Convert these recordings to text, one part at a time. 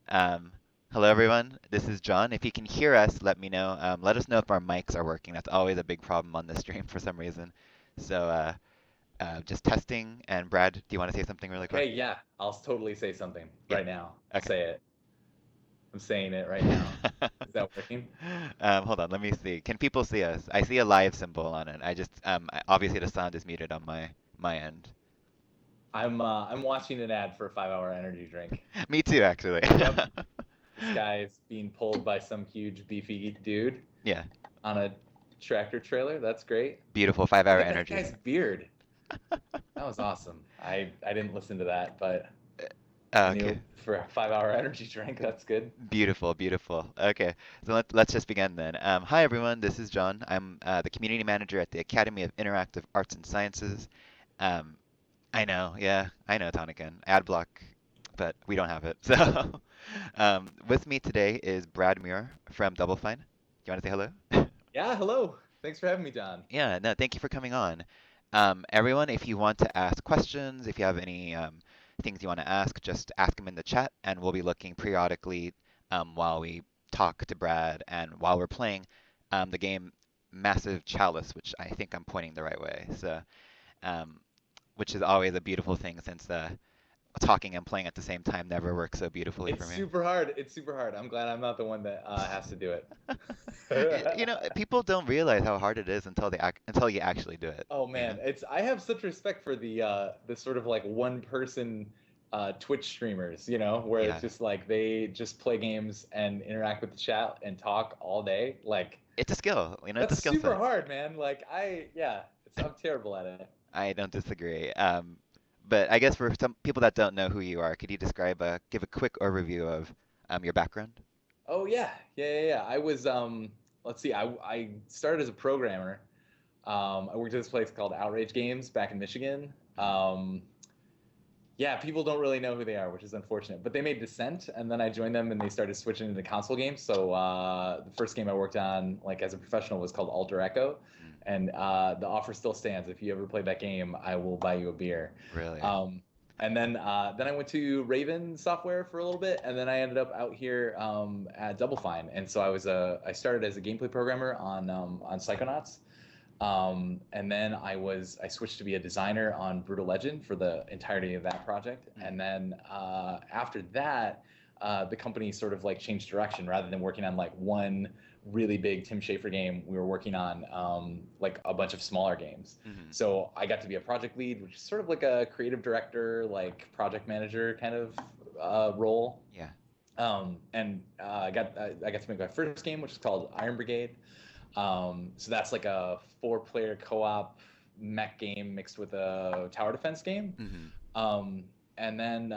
Um, Hello, everyone. This is John. If you can hear us, let me know. Let us know if our mics are working. That's always a big problem on the stream for some reason. So, just testing. And Brad, do you want to say something really quick? Okay, yeah, I'll totally say something Yeah. right now. I'll Okay. say it. I'm saying it right now. Is that working? Hold on. Let me see. Can people see us? I see a live symbol on it. Obviously the sound is muted on my end. I'm watching an ad for a 5-hour energy drink. Me too, actually. Yep, this guy is being pulled by some huge beefy dude Yeah. on a tractor trailer. That's great. Beautiful Look 5-hour at that energy. guy's beard. That was awesome. I didn't listen to that, but I knew Okay. for a 5-hour energy drink, that's good. Beautiful, beautiful. Okay, so let's just begin then. Hi everyone, this is John. I'm the community manager at the Academy of Interactive Arts and Sciences. Um, I know, yeah, I know, Tonican. Ad block, but we don't have it. So, with me today is Brad Muir from Double Fine. Do you want to say hello? Yeah, hello. Thanks for having me, John. Yeah, no, thank you for coming on. Everyone, if you want to ask questions, if you have any things you want to ask, just ask them in the chat, and we'll be looking periodically while we talk to Brad and while we're playing the game Massive Chalice, which I think I'm pointing the right way. So, um, which is always a beautiful thing since talking and playing at the same time never works so beautifully for It's me. super hard. It's super hard. I'm glad I'm not the one that has to do You it. know, people don't realize how hard it is until you actually do it, Oh you know? man, it's I have such respect for the sort of like one person Twitch streamers, where it's Yeah. just like they just play games and interact with the chat and talk all day. Like It's a skill, you know, it's a that's skill super set. hard, man. Like I'm terrible at it. I don't disagree. But I guess for some people that don't know who you are, could you give a quick overview of your background? Oh yeah, yeah. I was let's see, I started as a programmer. I worked at this place called Outrage Games back in Michigan. Hmm. Yeah, people don't really know who they are, which is unfortunate. But they made Descent, and then I joined them, and they started switching into console games. So the first game I worked on, like as a professional, was called Alter Echo, Mm, and the offer still stands. If you ever play that game, I will buy you a beer. really? Um, and then I went to Raven Software for a little bit, and then I ended up out here at Double Fine. And so I started as a gameplay programmer on Psychonauts. And then I switched to be a designer on Brutal Legend for the entirety of that project. Mm, And then after that, the company sort of like changed direction. Rather than working on like one really big Tim Schafer game, we were working on like a bunch of smaller games. hmm. So I got to be a project lead, which is sort of like a creative director, like project manager kind of role. Yeah. I got to make my first game, which is called Iron Brigade. So that's like a 4-player co-op mech game mixed with a tower defense game. Hmm. Um, and then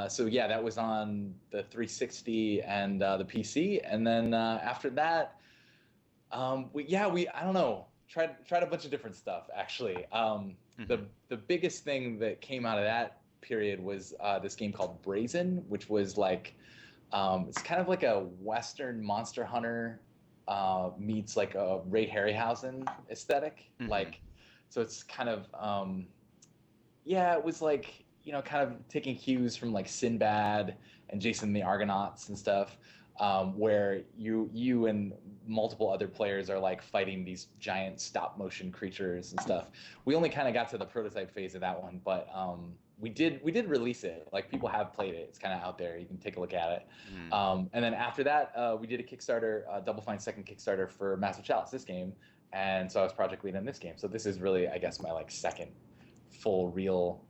so yeah, that was on the 360 and the PC. And then after that, we I don't know, tried a bunch of different stuff actually. Hmm. The biggest thing that came out of that period was this game called Brazen, which was like it's kind of like a Western Monster Hunter meets like a Ray Harryhausen aesthetic. Hmm. Like, so it's kind of yeah, it was like kind of taking cues from like Sinbad and Jason and the Argonauts and stuff, where you and multiple other players are like fighting these giant stop motion creatures and stuff. We only kind of got to the prototype phase of that one, but we did release it. Like people have played it. It's kind of out there. You can take a look at it. Mm. And then after that, we did a Kickstarter, Double Fine's second Kickstarter for Massive Chalice, this game, and so I was project lead on this game. So this is really, I guess, my like second full real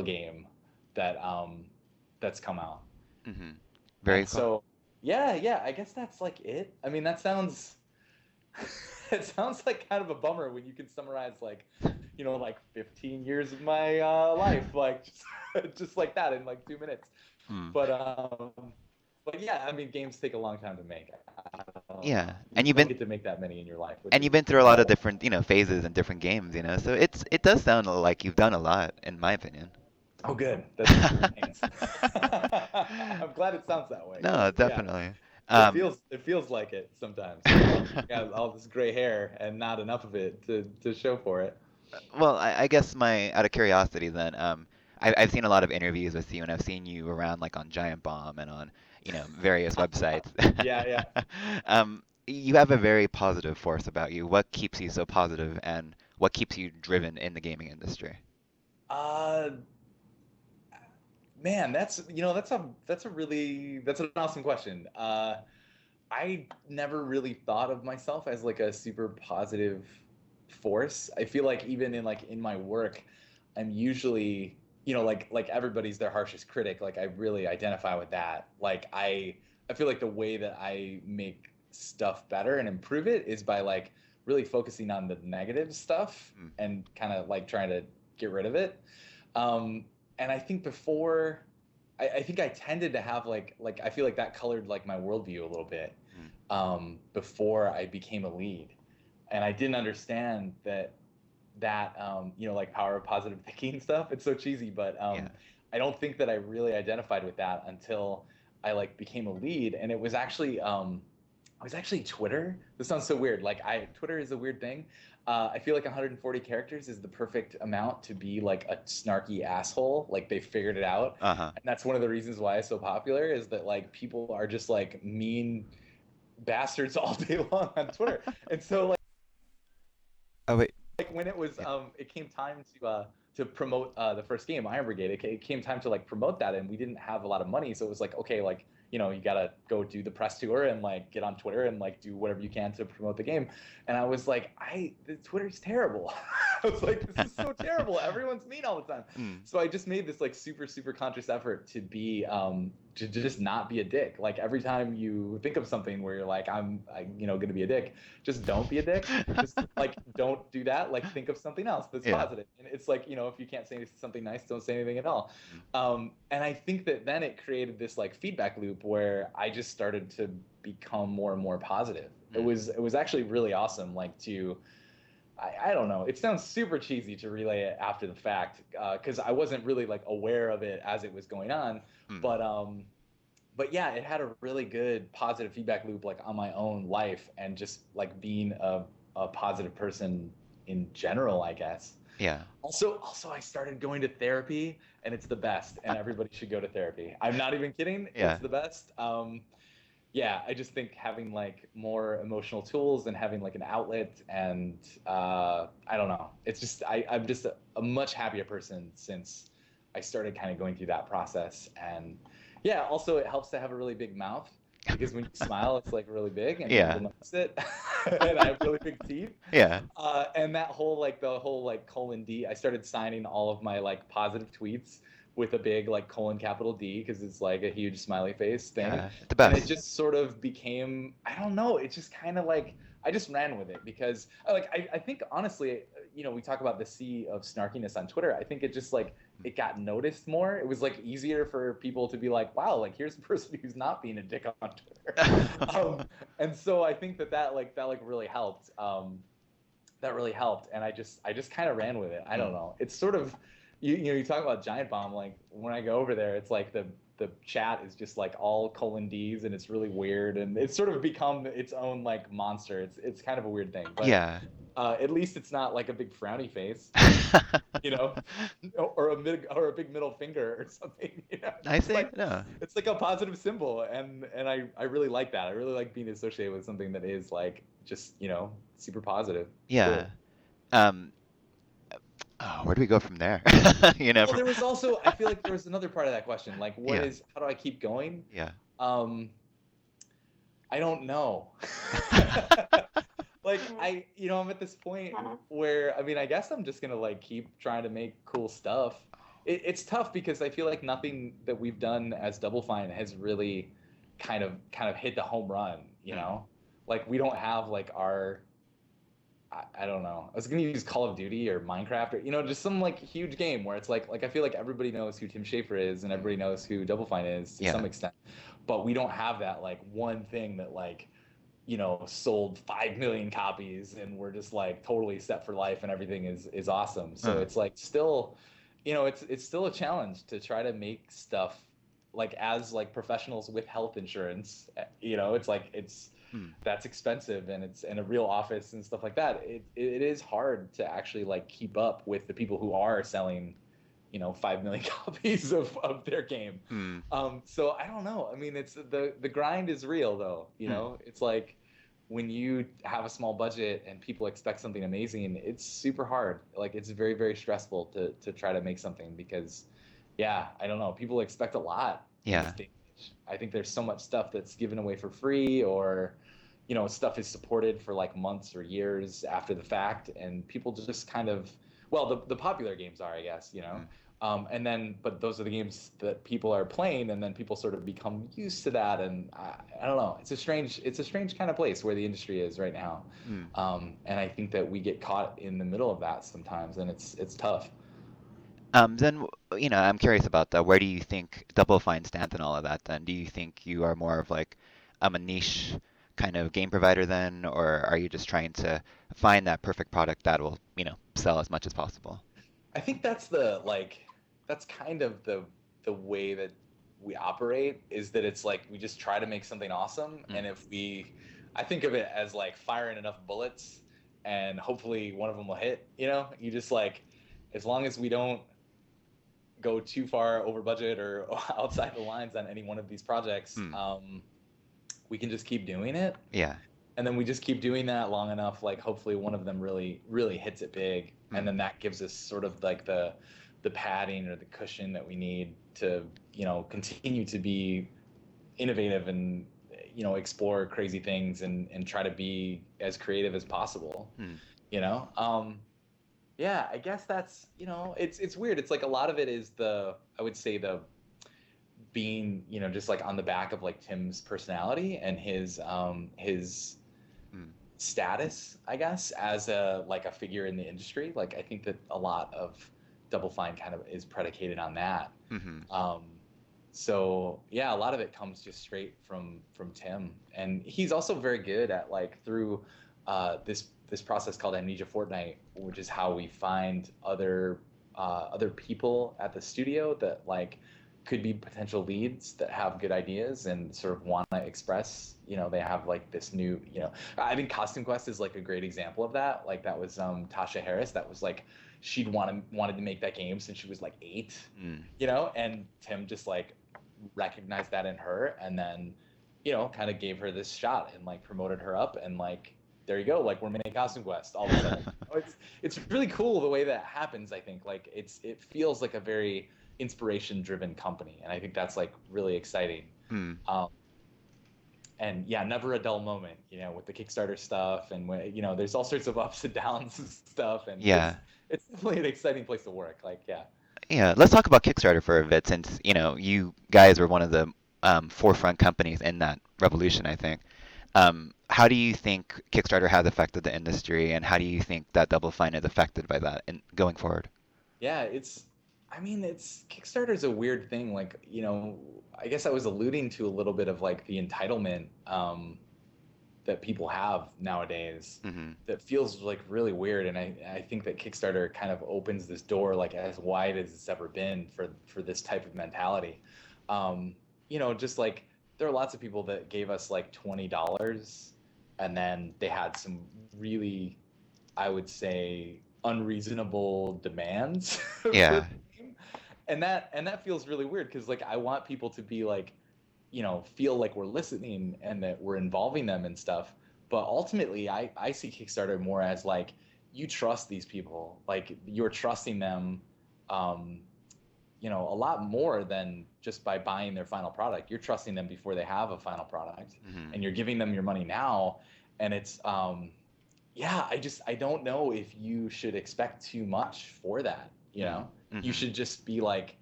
game that's come out. Hmm. Very And cool. so yeah, I guess that's like it. I mean, that sounds it sounds like kind of a bummer when you can summarize like like 15 years of my life like just like that in like 2 minutes. Mm. But but yeah, I mean, games take a long time to make. I don't Yeah, know. You don't get to make that many in your life, which and you've is been through a lot of incredible. different, phases and different games, So it does sound like you've done a lot, in my opinion. Oh, good. That's thanks. I'm glad it sounds that way because No, yeah, definitely. it Um, feels it feels like it sometimes. I got all this gray hair and not enough of it to show for it. well, I guess out of curiosity then, I've seen a lot of interviews with you, and I've seen you around like on Giant Bomb and on various websites. Yeah, yeah. You have a very positive force about you. What keeps you so positive, and what keeps you driven in the gaming industry? Uh, Man, that's an awesome question. I never really thought of myself as like a super positive force. I feel like even in my work, I'm usually, like everybody's their harshest critic. Like I really identify with that. I feel like the way that I make stuff better and improve it is by like really focusing on the negative stuff Mm, and kind of like trying to get rid of it. Um, and I think before, I think I tended to have like I feel like that colored like my worldview a little bit mm, before I became a lead, and I didn't understand like power of positive thinking stuff. It's so cheesy, but yeah. I don't think that I really identified with that until I like became a lead, and it was actually Twitter. This sounds so weird. Twitter is a weird thing. I feel like 140 characters is the perfect amount to be like a snarky asshole. Like they figured it out, Uh-huh. and that's one of the reasons why it's so popular. Is that like people are just like mean bastards all day long on Twitter, and so Oh wait. like when Yeah. it came time to promote the first game, Iron Brigade. It came time to like promote that, and we didn't have a lot of money, so it was like, okay, like you gotta go do the press tour and like get on Twitter and like do whatever you can to promote the game. And I was like, the Twitter's terrible. I was like, this is so terrible. Everyone's mean all the time. Mm. So I just made this like super super conscious effort to be to just not be a dick. Like every time you think of something where you're like, gonna be a dick, just don't be a dick. Just like don't do that. Like think of something else that's Yeah. positive. And it's like, if you can't say something nice, don't say anything at all. Mm. And I think that then it created this like feedback loop where I just started to become more and more positive. it Mm. was it was actually really awesome, like to I don't know. It sounds super cheesy to relay it after the fact, because I wasn't really like aware of it as it was going on. Mm. But yeah, it had a really good positive feedback loop like on my own life and just like being a positive person in general, I guess. Yeah. Also, I started going to therapy, and it's the best, and everybody should go to therapy. I'm not even kidding. It's Yeah. the best. Yeah, I just think having like more emotional tools and having like an outlet, and I don't know. I'm just a much happier person since I started kind of going through that process. And yeah, also it helps to have a really big mouth, because when you smile, it's like really big and Yeah. people notice it. And I have really big teeth. Yeah. And that whole like the whole like colon D, I started signing all of my like positive tweets with a big like colon capital D, because it's like a huge smiley face thing. Yeah. The And it best. just sort of became, I don't know, it just kind of like I just ran with it, because I think honestly, we talk about the sea of snarkiness on Twitter. I think it just like it got noticed more. It was like easier for people to be like, wow, like here's a person who's not being a dick on Twitter. And so I think that really helped. That really helped, and I just kind of ran with it. I don't Mm. know. It's sort of you talk about Giant Bomb. Like when I go over there, it's like the chat is just like all colon D's, and it's really weird, and it's sort of become its own like monster. It's kind of a weird thing, but Yeah. at least it's not like a big frowny face, you know, or a big middle finger or something. I It's see. like No. it's like a positive symbol, and I really like that. I really like being associated with something that is like just super positive. It's Yeah. cool. Um, oh, where do we go from there? Well, From there was also, I feel like there was another part of that question, like yeah. how do I keep going? Yeah. Um, I don't know. Like I'm at this point where I mean, I guess I'm just gonna like keep trying to make cool stuff. It's tough because I feel like nothing that we've done as Double Fine has really kind of hit the home run, Mm. Like we don't have like our I don't know. I was gonna use Call of Duty or Minecraft or just some like huge game where it's like I feel like everybody knows who Tim Schafer is and Mm. everybody knows who Double Fine is to some Yeah. extent, but we don't have that like one thing that like sold 5 million copies and we're just like totally set for life and everything is awesome. So Uh, it's like still, it's still a challenge to try to make stuff like as like professionals with health insurance. It's like it's mm. that's expensive and it's in a real office and stuff like that. It is hard to actually like keep up with the people who are selling 5 million copies of their game. Hmm. So I don't know. I mean, it's the grind is real though. Hmm. It's like when you have a small budget and people expect something amazing, it's super hard. Like it's very, very stressful to try to make something because, yeah, I don't know. People expect a lot in this Yeah. day and age. I think there's so much stuff that's given away for free or stuff is supported for like months or years after the fact, and people just kind of, well, the popular games are, I guess, Hmm. and then, but those are the games that people are playing, and then people sort of become used to that, and I don't know. It's a strange kind of place where the industry is right now, Hmm. and I think that we get caught in the middle of that sometimes, and it's tough. Then, I'm curious about that. Where do you think Double Fine stands in all of that then? Do you think you are more of like a niche kind of game provider then, or are you just trying to find that perfect product that will, sell as much as possible? I think that's kind of the way that we operate is that it's like we just try to make something awesome, Mm. and I think of it as like firing enough bullets, and hopefully one of them will hit. You just like, as long as we don't go too far over budget or outside the lines on any one of these projects, Mm. we can just keep doing it, Yeah. and then we just keep doing that long enough, like hopefully one of them really really hits it big, and Mm. then that gives us sort of like the padding or the cushion that we need to continue to be innovative and explore crazy things and try to be as creative as possible. Mm. you know um yeah, I guess that's, it's weird. It's like a lot of it is I would say the being, just like on the back of like Tim's personality and his Mm. status, I guess, as a figure in the industry. Like I think that a lot of Double Fine kind of is predicated on that. Mm-hmm. Um, so yeah, a lot of it comes just straight from Tim, and he's also very good at like through this process called Amnesia Fortnight, which is how we find other people at the studio that like could be potential leads that have good ideas and sort of want to express. They have like this new. I think Costume Quest is like a great example of that. Like that was Tasha Harris. That was like wanted to make that game since she was like 8, Mm. and Tim just like recognized that in her, and then kind of gave her this shot and like promoted her up, and like there you go, like we're making Costume Quest all of a sudden. It's really cool the way that happens. I think like it feels like a very inspiration driven company, and I think that's like really exciting. Mm. um, and yeah, never a dull moment, with the Kickstarter stuff, and when, there's all sorts of ups and downs and stuff, and it's Yeah. it's definitely an exciting place to work. Like, yeah. Yeah, let's talk about Kickstarter for a bit since, you guys were one of the forefront companies in that revolution, I think. How do you think Kickstarter has affected the industry, and how do you think that Double Fine is affected by that and going forward? Yeah, I mean, Kickstarter's a weird thing. Like, I guess I was alluding to a little bit of like the entitlement that people have nowadays Hmm. that feels like really weird. And I think that Kickstarter kind of opens this door like as wide as it's ever been for this type of mentality. Just like there are lots of people that gave us like $20 and then they had some really, I would say, unreasonable demands for Yeah. the game, and that feels really weird because like I want people to be like, feel like we're listening and that we're involving them and stuff. But ultimately, I see Kickstarter more as like you trust these people, like you're trusting them, um, a lot more than just by buying their final product. You're trusting them before they have a final product, Hmm. and you're giving them your money now, and it's yeah, I don't know if you should expect too much for that. You Hmm. should just be like,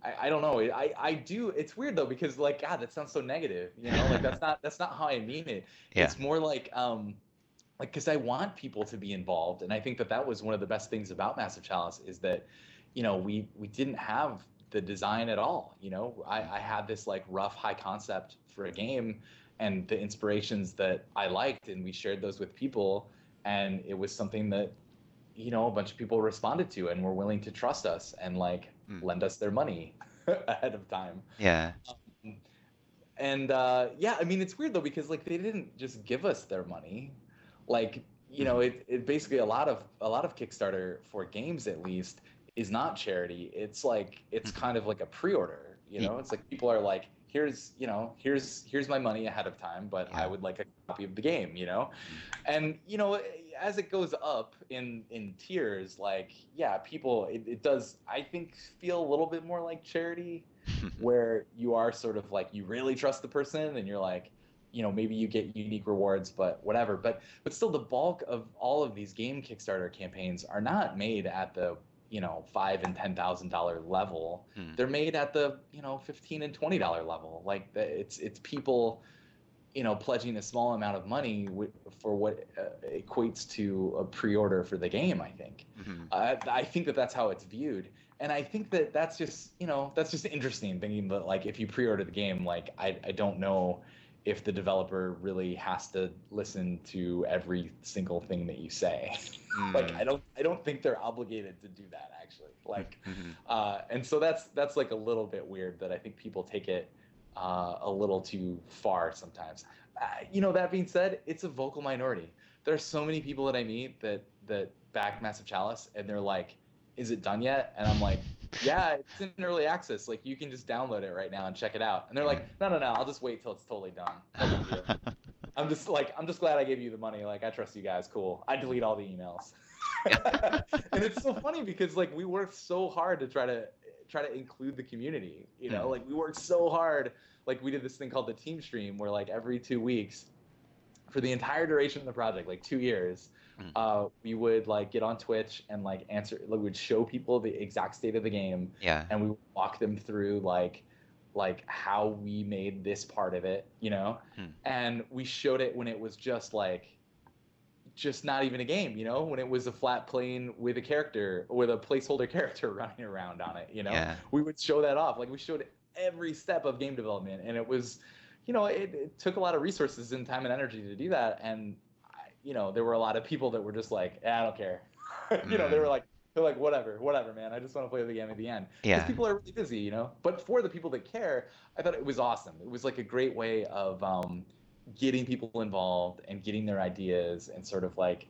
I don't know. I do. It's weird though because like God, that sounds so negative. Like that's not how I mean it. Yeah. It's more like because I want people to be involved, and I think that was one of the best things about Massive Chalice is that we didn't have the design at all. I had this like rough high concept for a game and the inspirations that I liked, and we shared those with people, and it was something that a bunch of people responded to and were willing to trust us and like Mm. lend us their money ahead of time. Yeah. Um, and yeah, I mean it's weird though because like they didn't just give us their money. Like Hmm. it basically a lot of Kickstarter for games at least is not charity. It's like it's Mhm. kind of like a pre-order, you Y- know? It's like people are like, here's my money ahead of time, but I Yeah. would like a copy of the game, you know? Mhm. And as it goes up in tiers, like yeah, people it does I think feel a little bit more like charity, where you are sort of like you really trust the person and you're like, maybe you get unique rewards, but whatever. But still, the bulk of all of these game Kickstarter campaigns are not made at the $5,000 and $10,000 level. Mm. They're made at the $15,000 and $20 level. Like it's people pledging a small amount of money for what equates to a pre-order for the game. I think. Mhm. I think that that's how it's viewed, and I think that that's just interesting. Thinking that like if you pre-order the game, like I don't know if the developer really has to listen to every single thing that you say. Like Mm. I don't think they're obligated to do that actually. Like, Mhm. and so that's like a little bit weird that I think people take it a little too far sometimes. That being said, it's a vocal minority. There are so many people that I meet that back Massive Chalice, and they're like, "Is it done yet?" And I'm like, "Yeah, it's in early access. Like, you can just download it right now and check it out." And they're Yeah. like, "No, no, no. I'll just wait till it's totally done. No big deal." I'm just glad I gave you the money. Like, I trust you guys. Cool. I delete all the emails. And it's so funny because like we worked so hard to try to include the community. Mm. Like we worked so hard. Like we did this thing called the team stream where like every 2 weeks for the entire duration of the project, like 2 years, Mm. we would like get on Twitch and like answer. Like, we would show people the exact state of the game, Yeah. and we would walk them through like how we made this part of it, Mm. and we showed it when it was just not even a game, when it was a flat plane with a character, with a placeholder character running around on it, Yeah. we would show that off. Like we showed every step of game development, and it was, it took a lot of resources and time and energy to do that. And there were a lot of people that were just like, I don't care. They were Mm. like, they're like, whatever, whatever, man. I just want to play the game at the end because Yeah. people are really busy, But for the people that care, I thought it was awesome. It was like a great way of getting people involved and getting their ideas and sort of like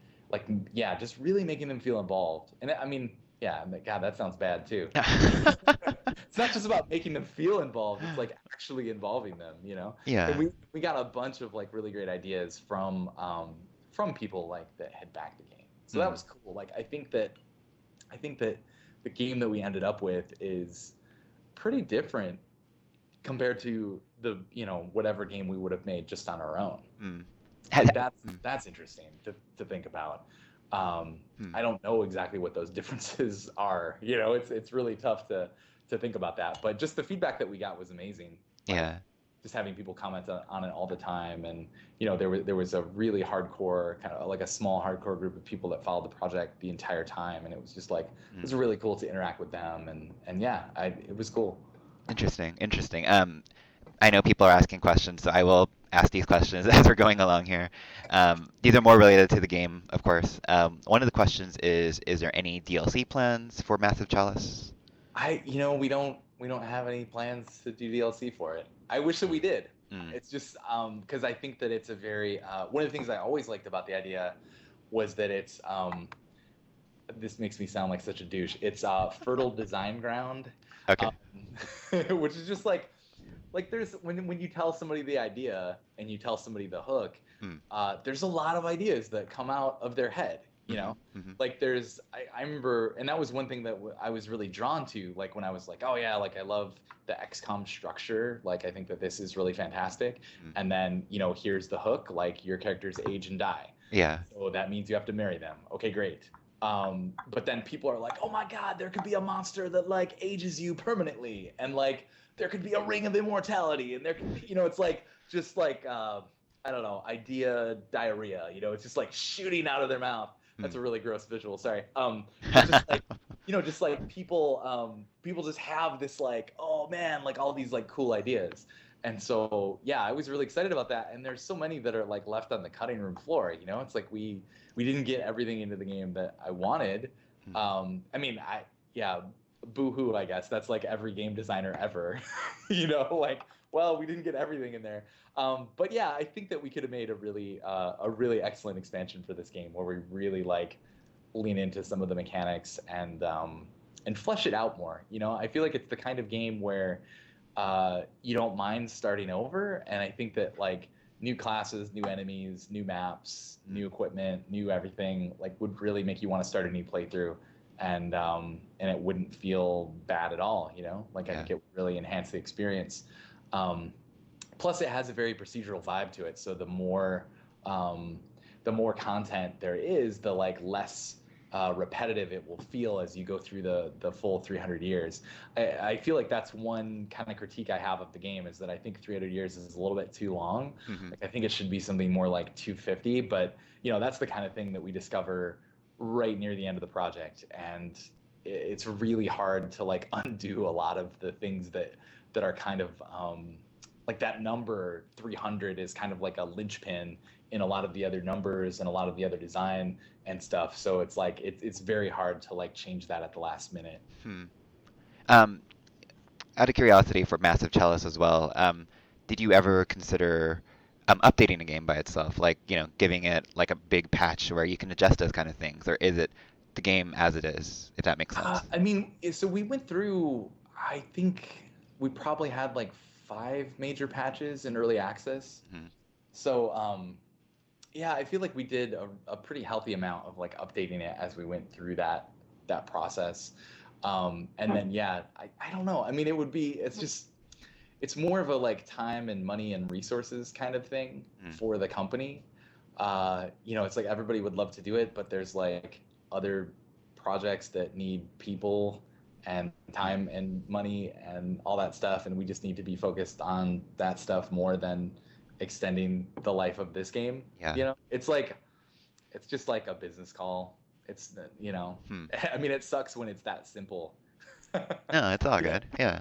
yeah, just really making them feel involved. And I mean, yeah, God, that sounds bad too. It's not just about making them feel involved, it's like actually involving them, and Yeah. we got a bunch of like really great ideas from people like that had backed the game, so that Mm. was cool. Like I think that the game that we ended up with is pretty different compared to the whatever game we would have made just on our own. Mm. Like Had- that's mm. that's interesting to think about. um Mm. I don't know exactly what those differences are. It's really tough to think about that, but just the feedback that we got was amazing. Like Yeah. just having people comment on it all the time. And there was a really hardcore, kind of like a small hardcore group of people that followed the project the entire time, and it was just like it Mm. was really cool to interact with them. And yeah, it was cool. Interesting. Interesting. I know people are asking questions, so I will ask these questions as we're going along here. These are more related to the game, of course. One of the questions is there any DLC plans for Massive Chalice? We don't have any plans to do DLC for it. I wish that we did. Mm. It's just because I think that it's a very one of the things I always liked about the idea was that it's this makes me sound like such a douche. It's fertile design ground, Okay. um, which is just like there's when you tell somebody the idea and you tell somebody the hook, Mm. there's a lot of ideas that come out of their head. Mhm. Mhm. Like I remember, and that was one thing that I was really drawn to. Like when I was like, oh yeah, like I love the XCOM structure. Like I think that this is really fantastic. Mm. And then here's the hook. Like your characters age and die. Yeah. So that means you have to marry them. Okay, great. But then people are like, oh my God, there could be a monster that like ages you permanently, and like there could be a ring of immortality, and there could be, it's like just like I don't know, idea diarrhea. It's just like shooting out of their mouth. That's Mm. a really gross visual. Sorry. But just like just like people just have this like, oh man, like all these like cool ideas. And so yeah, I was really excited about that. And there's so many that are like left on the cutting room floor. It's like we didn't get everything into the game that I wanted. Mm. I mean, yeah, boo-hoo, I guess. That's like every game designer ever. Like, well, we didn't get everything in there. But yeah, I think that we could have made a really excellent expansion for this game where we really like lean into some of the mechanics and flesh it out more. You know, I feel like it's the kind of game where you don't mind starting over, and I think that like new classes, new enemies, new maps, Mm. new equipment, new everything like would really make you want to start a new playthrough, and it wouldn't feel bad at all. You know, like I Yeah. think it would really enhance the experience. Um, Plus it has a very procedural vibe to it, so um, the more content there is, the like less repetitive it will feel as you go through the full 300 years. I feel like that's one kind of critique I have of the game, is that I think 300 years is a little bit too long. Hmm. Like I think it should be something more like 250, but you know, that's the kind of thing that we discover right near the end of the project, and it's really hard to like undo a lot of the things that are kind of like that number 300 is kind of like a linchpin in a lot of the other numbers and a lot of the other design and stuff. So it's like it's very hard to like change that at the last minute. Hmm. Um, Out of curiosity for Massive Chalice as well, did you ever consider updating a game by itself, like, giving it like a big patch where you can adjust those kind of things, or is it the game as it is, if that makes sense? I mean, so we went through. I think we probably had like 5 major patches in early access. Hmm. So yeah, I feel like we did a pretty healthy amount of like updating it as we went through that process. And then yeah, I don't know. I mean, it would be it's just it's more of a like time and money and resources kind of thing Hmm. for the company. You know, it's like everybody would love to do it, but there's like other projects that need people and Hmm. time and money and all that stuff, and we just need to be focused on that stuff more than extending the life of this game. Yeah. You know, it's like it's just like a business call. It's you know, Hmm. I mean, it sucks when it's that simple. No, it's all You know, good. Yeah.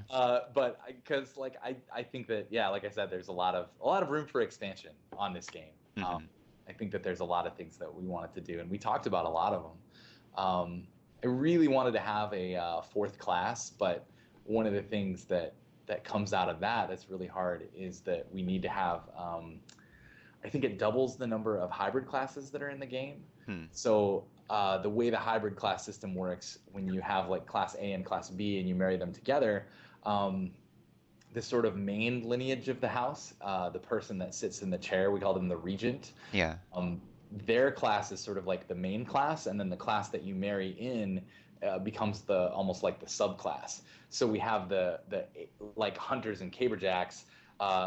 but because like I think that yeah, like I said, there's a lot of room for expansion on this game. Um, Hmm. I think that there's a lot of things that we wanted to do, and we talked about a lot of them. I really wanted to have a fourth class, but one of the things that comes out of that that's really hard is that we need to have I think it doubles the number of hybrid classes that are in the game. Hmm. So the way the hybrid class system works, when you have like class A and class B and you marry them together, um, the sort of main lineage of the house, the person that sits in the chair, we call them the regent. Yeah. Um, their class is sort of like the main class, and then the class that you marry in becomes the almost like the subclass. So we have the like hunters and caberjacks.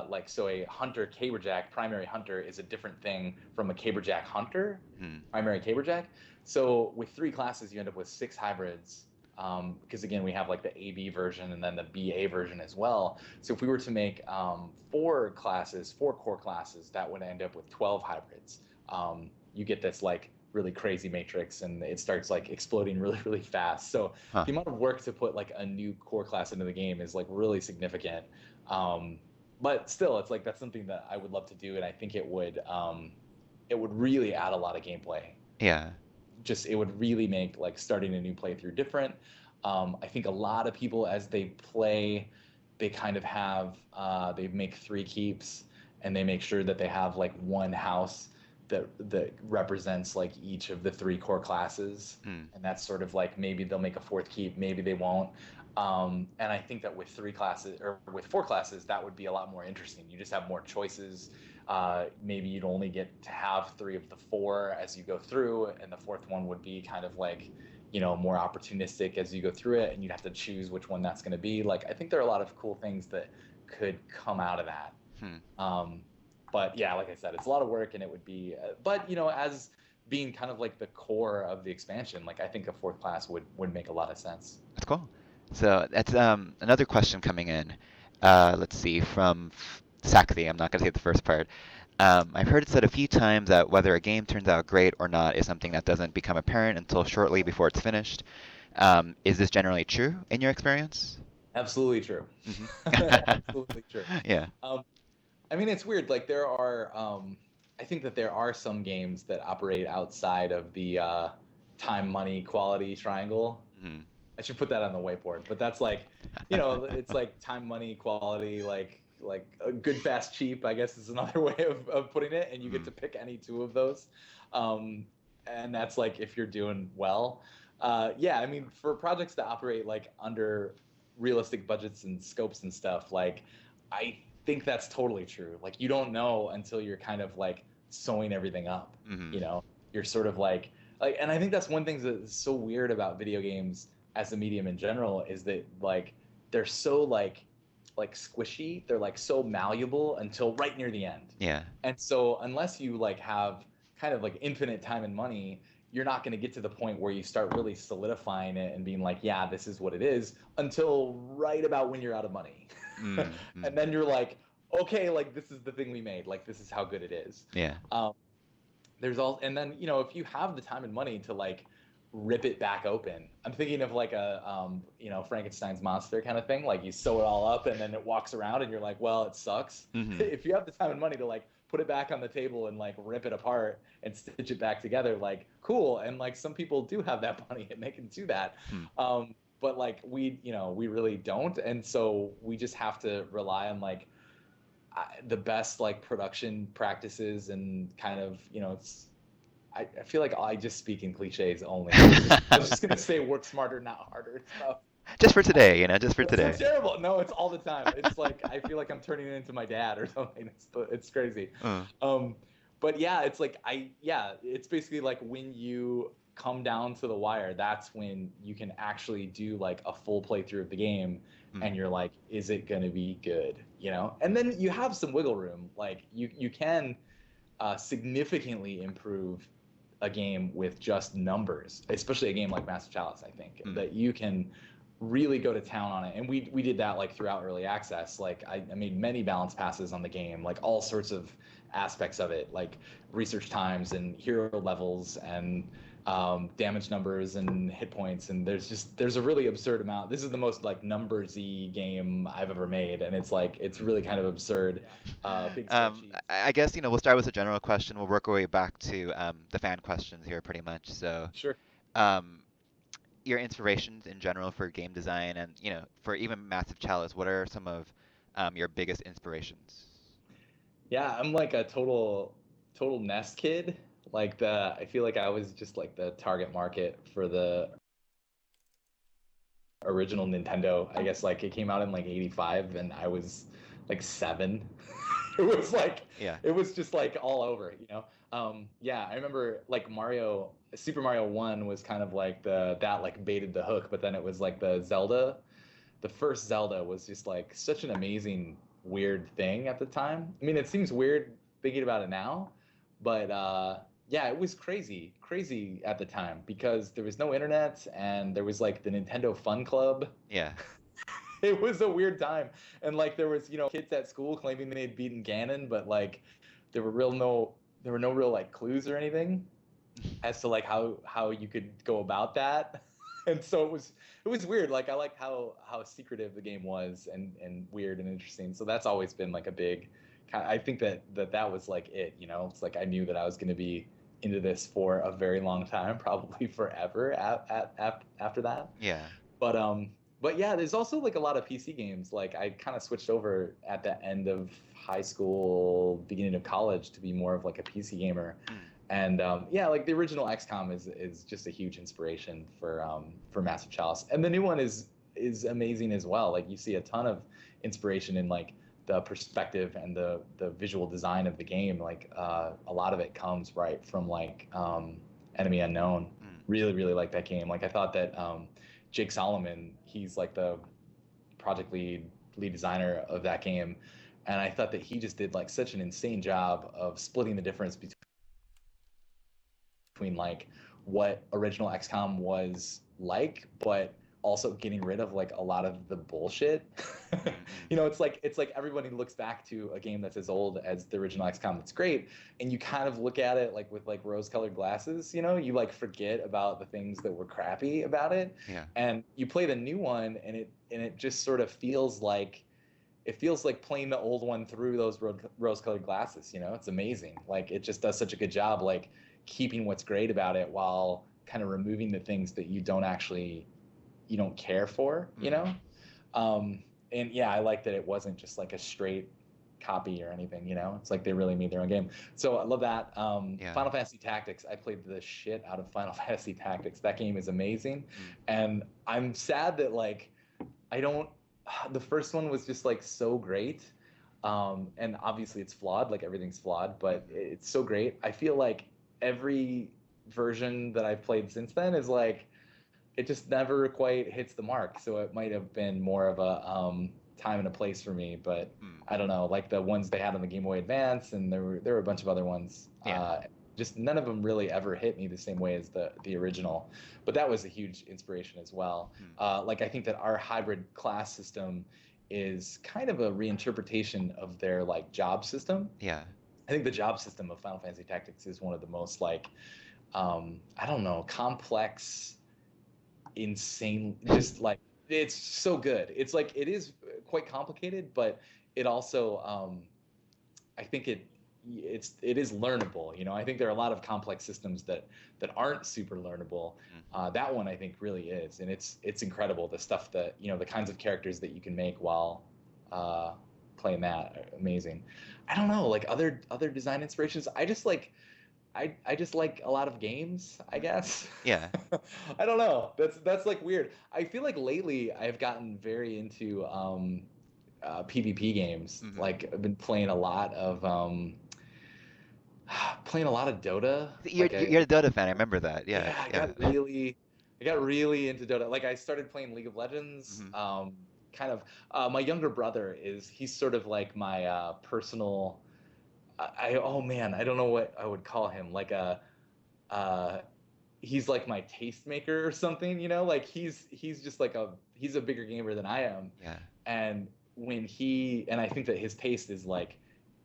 Like so, a hunter caberjack, primary hunter, is a different thing from a caberjack hunter, Hmm. primary caberjack. So with 3 classes, you end up with 6 hybrids. Because again, we have like the AB version and then the BA version as well. So if we were to make 4 classes, 4 core classes, that would end up with 12 hybrids. You get this like really crazy matrix, and it starts like exploding really really fast. So Huh. the amount of work to put like a new core class into the game is like really significant. Um, but still, it's like that's something that I would love to do, and I think it would really add a lot of gameplay. Yeah. Just it would really make like starting a new playthrough different. I think a lot of people as they play, they kind of have they make 3 keeps, and they make sure that they have like one house that represents like each of the 3 core classes, Hmm. and that's sort of like maybe they'll make a 4th keep, maybe they won't. And I think that with 3 classes or with 4 classes, that would be a lot more interesting. You just have more choices. Maybe you'd only get to have 3 of the 4 as you go through, and the fourth one would be kind of like, you know, more opportunistic as you go through it, and you'd have to choose which one that's going to be. Like, I think there are a lot of cool things that could come out of that. Hmm. Um, but yeah, like I said, it's a lot of work, and it would be, but you know, as being kind of like the core of the expansion, like I think a fourth class would make a lot of sense. That's cool. So that's another question coming in. Let's see, from Sakthi. I'm not going to say the first part. I've heard it said a few times that whether a game turns out great or not is something that doesn't become apparent until shortly before it's finished. Is this generally true in your experience? Absolutely true. Hmm. Absolutely true. Yeah. Um, I mean, it's weird. Like there are, I think that there are some games that operate outside of the time, money, quality triangle. Hmm. I should put that on the whiteboard. But that's like, you know, it's like time, money, quality, like a good, fast, cheap. I guess is another way of putting it. And you get Hmm. to pick any 2 of those, and that's like if you're doing well. Yeah, I mean, for projects that operate like under realistic budgets and scopes and stuff, like I think that's totally true. Like you don't know until you're kind of like sewing everything up. Hmm. You know, you're sort of like, and I think that's one thing that's so weird about video games as a medium in general is that like they're so like squishy. They're like so malleable until right near the end. Yeah. And so unless you like have kind of like infinite time and money, you're not going to get to the point where you start really solidifying it and being like, yeah, this is what it is until right about when you're out of money. Mm-hmm. And then you're like, okay, like this is the thing we made. Like this is how good it is. Yeah. Um, there's all, and then, you know, if you have the time and money to like rip it back open, I'm thinking of like a, you know, Frankenstein's monster kind of thing. Like you sew it all up and then it walks around and you're like, well, it sucks. Hmm. If you have the time and money to like put it back on the table and like rip it apart and stitch it back together, like cool. And like some people do have that money and they can do that. Hmm. But like we, you know, we really don't. And so we just have to rely on like the best like production practices and kind of, you know, it's I feel like I just speak in cliches only. I was just gonna say work smarter, not harder stuff. Just for today, just for That's so today. terrible. No, it's all the time. It's like I feel like I'm turning into my dad or something. It's crazy. Uh, Um, but yeah, it's like yeah, it's basically like when you come down to the wire, that's when you can actually do like a full playthrough of the game, mm, and you're like, is it gonna be good? You know? And then you have some wiggle room. Like you can significantly improve a game with just numbers, especially a game like Massive Chalice. I think mm, that you can really go to town on it, and we did that like throughout early access. Like I made many balance passes on the game, like all sorts of aspects of it, like research times and hero levels and damage numbers and hit points. And there's a really absurd amount. This is the most like numbersy game I've ever made, and it's like it's mm. really kind of absurd. Big spreadsheets. I guess, we'll start with a general question. We'll work our way back to the fan questions here pretty much. So, Sure. um, your inspirations in general for game design and, for even Massive Chalice, what are some of your biggest inspirations? Yeah, I'm like a total Nest kid. Like I feel like I was just like the target market for the original Nintendo. I guess like it came out in like '85 and I was like 7. It was like Yeah. it was just like all over, you know. Yeah, I remember like Super Mario 1 was kind of like the that like baited the hook, but then it was like the first Zelda was just like such an amazing weird thing at the time. I mean, it seems weird thinking about it now, but yeah, it was crazy at the time because there was no internet and there was like the Nintendo Fun Club. Yeah. It was a weird time, and like there was, you know, kids at school claiming they'd beaten Ganon, but like there were real no there were no real like clues or anything as to like how you could go about that. And so it was weird. Like I liked how secretive the game was and weird and interesting. So that's always been like a big I think that was like it, you know. It's like I knew that I was going to be into this for a very long time, probably forever after that. Yeah. But but yeah, there's also like a lot of PC games. Like I kind of switched over at the end of high school, beginning of college to be more of like a PC gamer. Mm, And yeah, like the original XCOM is just a huge inspiration for Massive Chalice, and the new one is amazing as well. Like you see a ton of inspiration in like the perspective and the visual design of the game. Like a lot of it comes right from like Enemy Unknown. mm. Really like that game. Like I thought that Jake Solomon, he's like the project lead designer of that game, and I thought that he just did like such an insane job of splitting the difference between like what original XCOM was like, but also getting rid of like a lot of the bullshit. Mm, mm. You know, it's like everybody looks back to a game that's as old as the original XCOM that's great, and you kind of look at it like with like rose-colored glasses. You know, you like forget about the things that were crappy about it, Yeah. and you play the new one, and it just sort of feels like playing the old one through those rose-colored glasses. You know, it's amazing. Like it just does such a good job, like keeping what's great about it while kind of removing the things that you don't care for. You Mm, know, um, and yeah, I like that it wasn't just like a straight. copy or anything. It's like they really made their own game. So I love that. Yeah. Final Fantasy Tactics. I played the shit out of Final Fantasy Tactics. That game is amazing, Mm. and I'm sad that like I don't. The first one was just like so great, and obviously it's flawed. Like everything's flawed, but Mhm. it's so great. I feel like every version that I've played since then is like it just never quite hits the mark. So it might have been more of a time and a place for me, but Mm. I don't know. Like the ones they had on the Game Boy Advance, and there were a bunch of other ones. Yeah. Just none of them really ever hit me the same way as the original. But that was a huge inspiration as well. Mm. Like I think that our hybrid class system is kind of a reinterpretation of their like job system. Yeah. I think the job system of Final Fantasy Tactics is one of the most like I don't know, complex, insane, just like it's so good. It's like it is quite complicated, but it also I think it is learnable. I think there are a lot of complex systems that aren't super learnable. Mhm. That one I think really is, and it's incredible the stuff that the kinds of characters that you can make while uh, playing that are amazing. I don't know, like other design inspirations. I just like a lot of games, I Mhm. guess. Yeah. I don't know. That's like weird. I feel like lately I've gotten very into PvP games. Mhm. Like I've been playing a lot of playing a lot of Dota. You're Like you're a Dota fan. I remember that. Yeah. yeah, Yeah. I got really into Dota. Like I started playing League of Legends. Mhm. Kind of. My younger brother he's sort of like my personal. Oh man, I don't know what I would call him. Like a uh he's like my tastemaker or something, like he's just like he's a bigger gamer than I am. Yeah. And and I think that his taste is like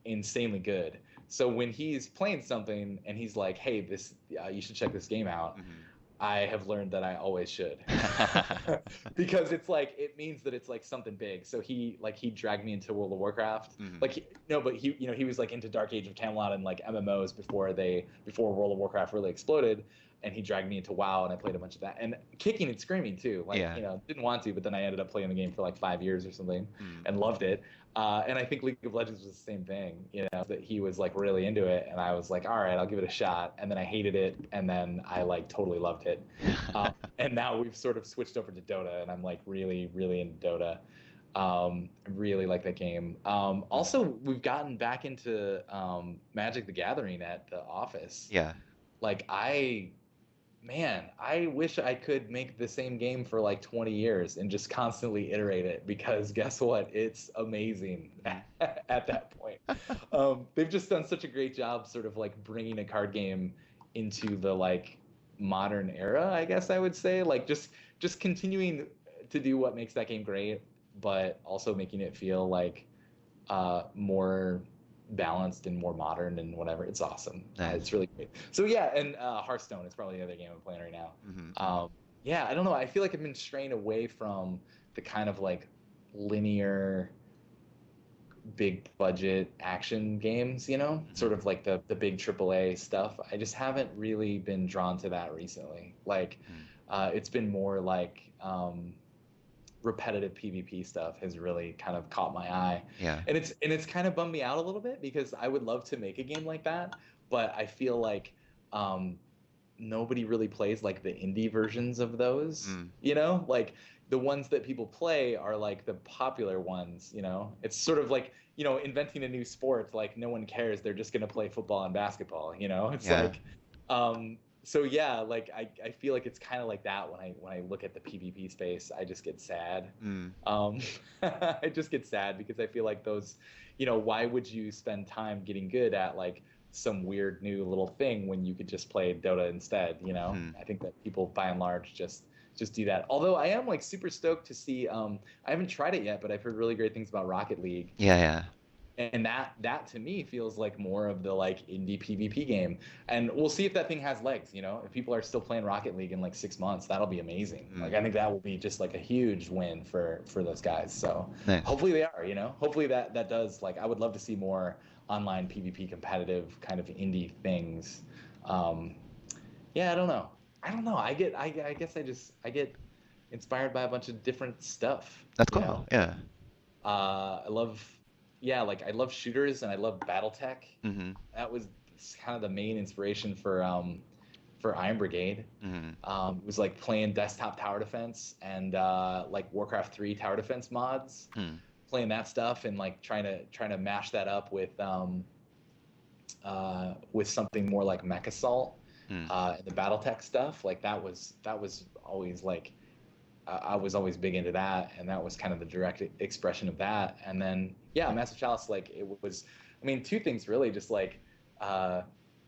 insanely good. So when he's playing something and he's like, hey, this you should check this game out, Mhm. I have learned that I always should. Because it's like it means that it's like something big. So he dragged me into World of Warcraft. Mhm. Like no, but he was like into Dark Age of Camelot and like MMOs before World of Warcraft really exploded. And he dragged me into WoW, and I played a bunch of that, and kicking and screaming too. Like Yeah. didn't want to, but then I ended up playing the game for like 5 years or something, Mm. and loved it. And I think League of Legends was the same thing, that he was like really into it, and I was like, all right, I'll give it a shot. And then I hated it, and then I like totally loved it. And now we've sort of switched over to Dota, and I'm like really, really into Dota. I really like that game. Mm. Also, we've gotten back into Magic the Gathering at the office. Yeah. Like man, I wish I could make the same game for like 20 years and just constantly iterate it because guess what? It's amazing Mhm. at that point. They've just done such a great job sort of like bringing a card game into the like modern era, I guess I would say. Like just continuing to do what makes that game great, but also making it feel like more balanced and more modern and whatever. It's awesome. It's Nice. really great. So yeah, and Hearthstone is probably the other game I'm playing right now. Mhm. Mhm. Um, yeah, I don't know. I feel like I've been straying away from the kind of like linear, big budget action games. Sort Mhm. of like the big AAA stuff. I just haven't really been drawn to that recently. Like, Mm. it's been more like repetitive PvP stuff has really kind of caught my eye. Yeah. And it's kind of bummed me out a little bit because I would love to make a game like that, but I feel like um, nobody really plays like the indie versions of those, Mm. like the ones that people play are like the popular ones. It's sort of like inventing a new sport. Like no one cares, they're just going to play football and basketball. It's Yeah. like so yeah, like I feel like it's kind of like that when I look at the PvP space. I just get sad. Mm. um I just get sad because I feel like those, why would you spend time getting good at like some weird new little thing when you could just play Dota instead. Mhm. I think that people by and large just do that. Although I am like super stoked to see I haven't tried it yet, but I've heard really great things about Rocket League. Yeah. Yeah. And that to me feels like more of the like indie PvP game. And we'll see if that thing has legs. If people are still playing Rocket League in like 6 months, that'll be amazing. Like Mm. I think that will be just like a huge win for those guys. So Nice. hopefully they are. Hopefully that does, like I would love to see more online PvP competitive kind of indie things. Um, yeah, I don't know. I guess I get inspired by a bunch of different stuff, That's you know. cool. Yeah. I love. yeah, like I love shooters and I love BattleTech. Mm-hmm. That was kind of the main inspiration for Iron Brigade. Mm-hmm. It was like playing desktop tower defense and like Warcraft 3 tower defense mods, Hmm. playing that stuff and like trying to mash that up with something more like Mech Assault Hmm. and the BattleTech stuff. Like that was always like I was always big into that, and that was kind of the direct expression of that. And then yeah, Massive Chalice, like it was, I mean, two things really, just like uh,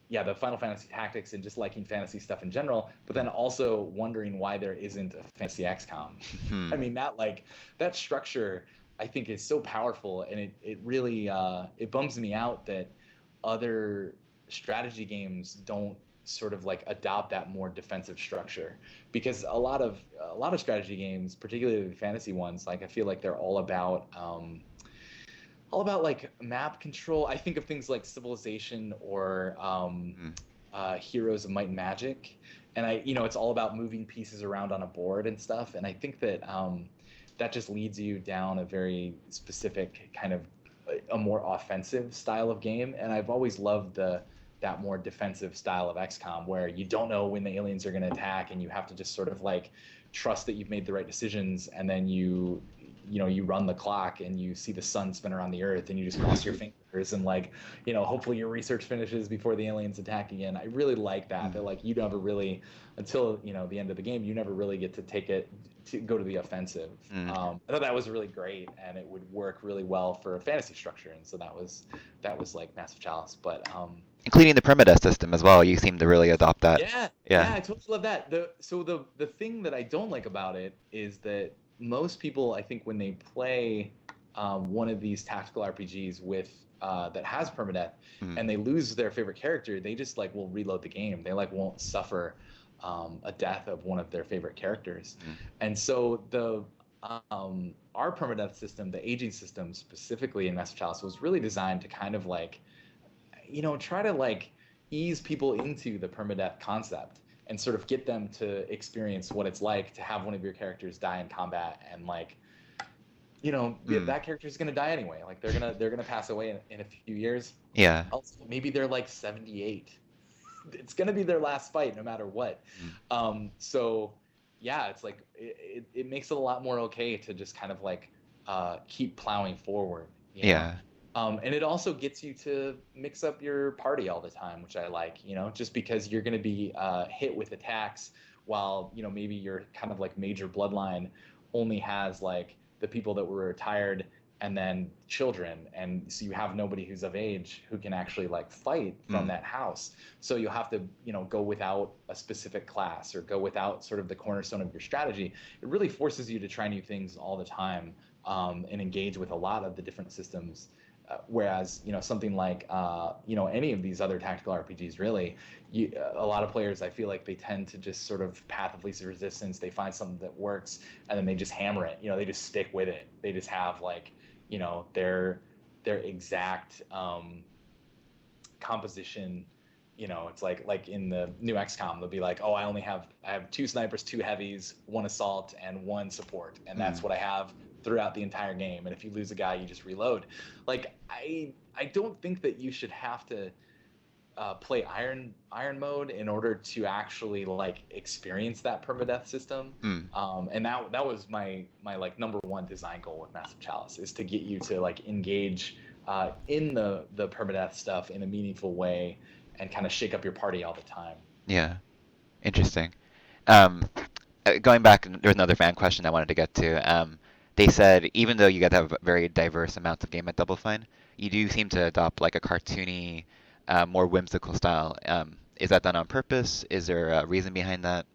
yeah, the Final Fantasy tactics and just liking fantasy stuff in general, but then also wondering why there isn't a Fantasy XCOM. Hmm. I mean, that structure I think is so powerful, and it really it bums me out that other strategy games don't sort of like adopt that more defensive structure, because a lot of strategy games, particularly the fantasy ones, like I feel like they're all about like map control. I think of things like Civilization or Hmm. Heroes of Might and Magic, and it's all about moving pieces around on a board and stuff. And I think that that just leads you down a very specific kind of a more offensive style of game. And I've always loved that more defensive style of XCOM, where you don't know when the aliens are going to attack, and you have to just sort of like trust that you've made the right decisions, and then you run the clock and you see the sun spin around the earth and you just cross your fingers and like hopefully your research finishes before the aliens attack again. I really like that like you never really, until the end of the game, you never really get to take it to go to the offensive. Hmm. I thought that was really great, and it would work really well for a fantasy structure, and so that was like Massive Chalice. But Including the permadeath system as well. You seem to really adopt that. yeah, Yeah. yeah, I totally love that. The thing that I don't like about it is that most people, I think, when they play one of these tactical RPGs with that has permadeath, Hmm. and they lose their favorite character, they just like will reload the game. They like won't suffer a death of one of their favorite characters, Hmm. and so our permadeath system, the aging system specifically in Master Chalice, was really designed to kind of like try to like ease people into the permadeath concept and sort of get them to experience what it's like to have one of your characters die in combat, and like Hmm. that character is going to die anyway. Like they're gonna pass away in a few years. Yeah. Also, maybe they're like 78. It's going to be their last fight no matter what. Hmm. So yeah, it's like it makes it a lot more okay to just kind of like keep plowing forward, Yeah. and it also gets you to mix up your party all the time, which I like, just because you're going to be hit with attacks while, maybe your kind of like major bloodline only has like the people that were retired and then children. And so you have nobody who's of age who can actually like fight from Hmm. that house. So you'll have to, go without a specific class or go without sort of the cornerstone of your strategy. It really forces you to try new things all the time, and engage with a lot of the different systems. Whereas something like any of these other tactical RPGs, really, a lot of players, I feel like they tend to just sort of path of least resistance. They find something that works and then they just hammer it. They just stick with it. They just have like their exact composition. It's like in the new XCOM, they'll be like, oh, I have two snipers, two heavies, one assault, and one support, and Hmm. that's what I have throughout the entire game. And if you lose a guy, you just reload. Like I don't think that you should have to play iron mode in order to actually like experience that permadeath system. Hmm. And that was my like number one design goal with Massive Chalice, is to get you to like engage in the permadeath stuff in a meaningful way and kind of shake up your party all the time. Yeah. Interesting. Um, Going back, there's another fan question I wanted to get to. They said even though you guys have very diverse amounts of game at Double Fine, you do seem to adopt like a cartoony, more whimsical style. Is that done on purpose? Is there a reason behind that?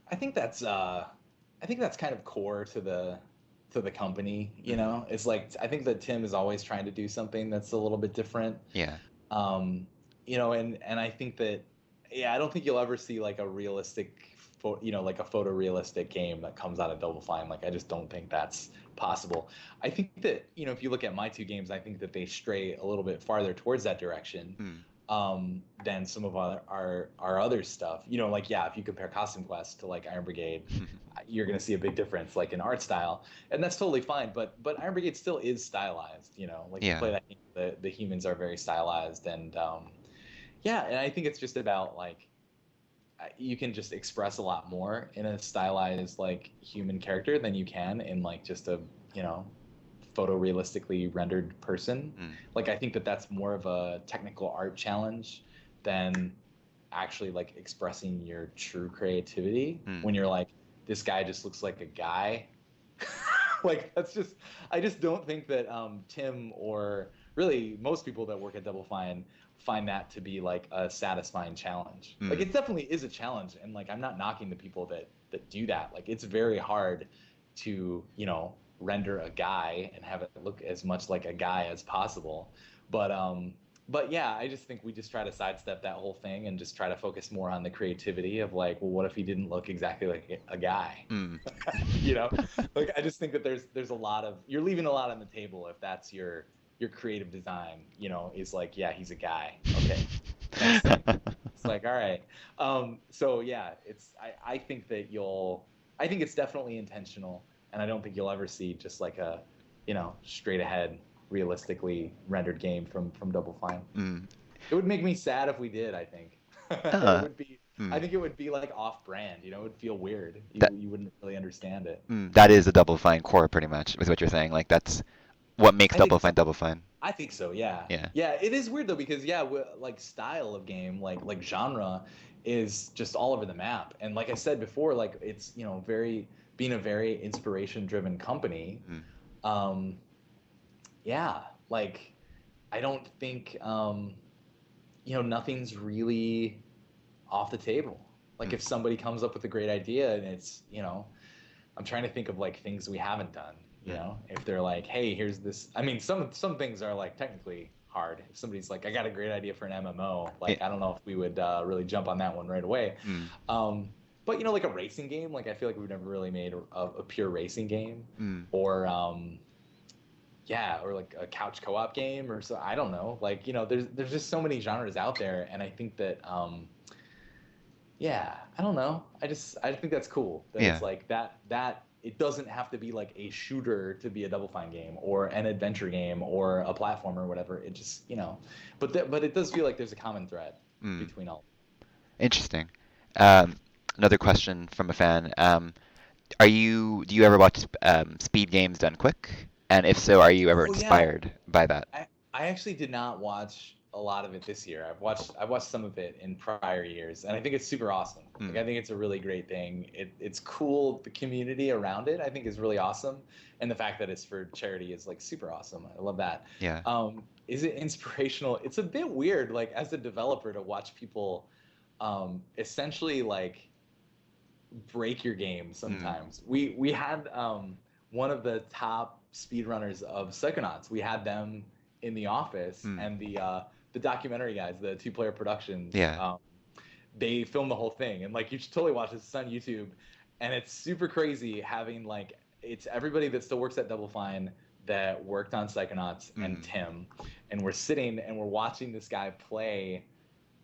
I think that's kind of core to the company. Hmm. It's like I think that Tim is always trying to do something that's a little bit different. Yeah. um and I think that, yeah, I don't think you'll ever see like a realistic like a photorealistic game that comes out of Double Fine. Like I just don't think that's possible. I think that if you look at my two games, I think that they stray a little bit farther towards that direction. Hmm. than some of our other stuff. You know, like yeah, if you compare Costume Quest to like Iron Brigade, you're gonna see a big difference like in art style, and that's totally fine. But Iron Brigade still is stylized. You know, like you Yeah. play that game, the humans are very stylized, and yeah, and I think it's just about like you can just express a lot more in a stylized like human character than you can in like just a you know photorealistically rendered person. Mm. Like I think that that's more of a technical art challenge than actually like expressing your true creativity Mm. when you're like this guy just looks like a guy. Like that's just I just don't think that Tim or really most people that work at Double Fine find that to be like a satisfying challenge. Like Mm. it definitely is a challenge, and like I'm not knocking the people that do that. Like it's very hard to render a guy and have it look as much like a guy as possible. But yeah, I just think we just try to sidestep that whole thing and just try to focus more on the creativity of like, well, what if he didn't look exactly like a guy? Mm. you know, like I just think that there's a lot of you're leaving a lot on the table if that's your creative design. Is like, yeah, he's a guy. Okay, next thing. It's like, all right. So yeah, I think that I think it's definitely intentional, and I don't think you'll ever see just like a straight ahead realistically rendered game from Double Fine. Mm. It would make me sad if we did, I think. It Uh, would be I mm. think it would be like off brand, it would feel weird. That You wouldn't really understand it. that is a Double Fine core, pretty much, is what you're saying. Like that's what makes I think Double so. Fine Double Fine. I think so, yeah. Yeah. Yeah, it is weird though because yeah, like style of game, like genre is just all over the map. And like I said before, like it's, very being a very inspiration driven company. Mm. Um yeah, like I don't think nothing's really off the table. Like Mm. if somebody comes up with a great idea and it's, I'm trying to think of like things we haven't done, Mm. if they're like, hey, here's this. I mean, some things are like technically hard. If somebody's like, I got a great idea for an MMO, Yeah. like I don't know if we would really jump on that one right away. Mm. Um, but like a racing game, like I feel like we've never really made a pure racing game, Mm. or yeah, or like a couch co-op game, or so I don't know. Like there's just so many genres out there, and I think that yeah, I don't know. I think that's cool that it's Yeah. like that it doesn't have to be like a shooter to be a Double Fine game or an adventure game or a platformer or whatever. It just, but it does feel like there's a common thread Mm. between all. Interesting. Um, Another question from a fan. Do you ever watch speed games done quick? And if so, are you ever Oh yeah, inspired by that? I actually did not watch a lot of it this year. I've watched some of it in prior years, and I think it's super awesome. Like Mm. I think it's a really great thing. It's cool. The community around it, I think, is really awesome, and the fact that it's for charity is like super awesome. I love that. Yeah. Is it inspirational? It's a bit weird, like as a developer, to watch people essentially like break your game Mm. sometimes. We had one of the top speedrunners of Psychonauts. We had them in the office, Mm. and the documentary guys, the Two Player Productions, Yeah. they filmed the whole thing, and like you should totally watch this. It's on YouTube, and it's super crazy having like it's everybody that still works at Double Fine that worked on Psychonauts and Mm. Tim, and we're sitting and we're watching this guy play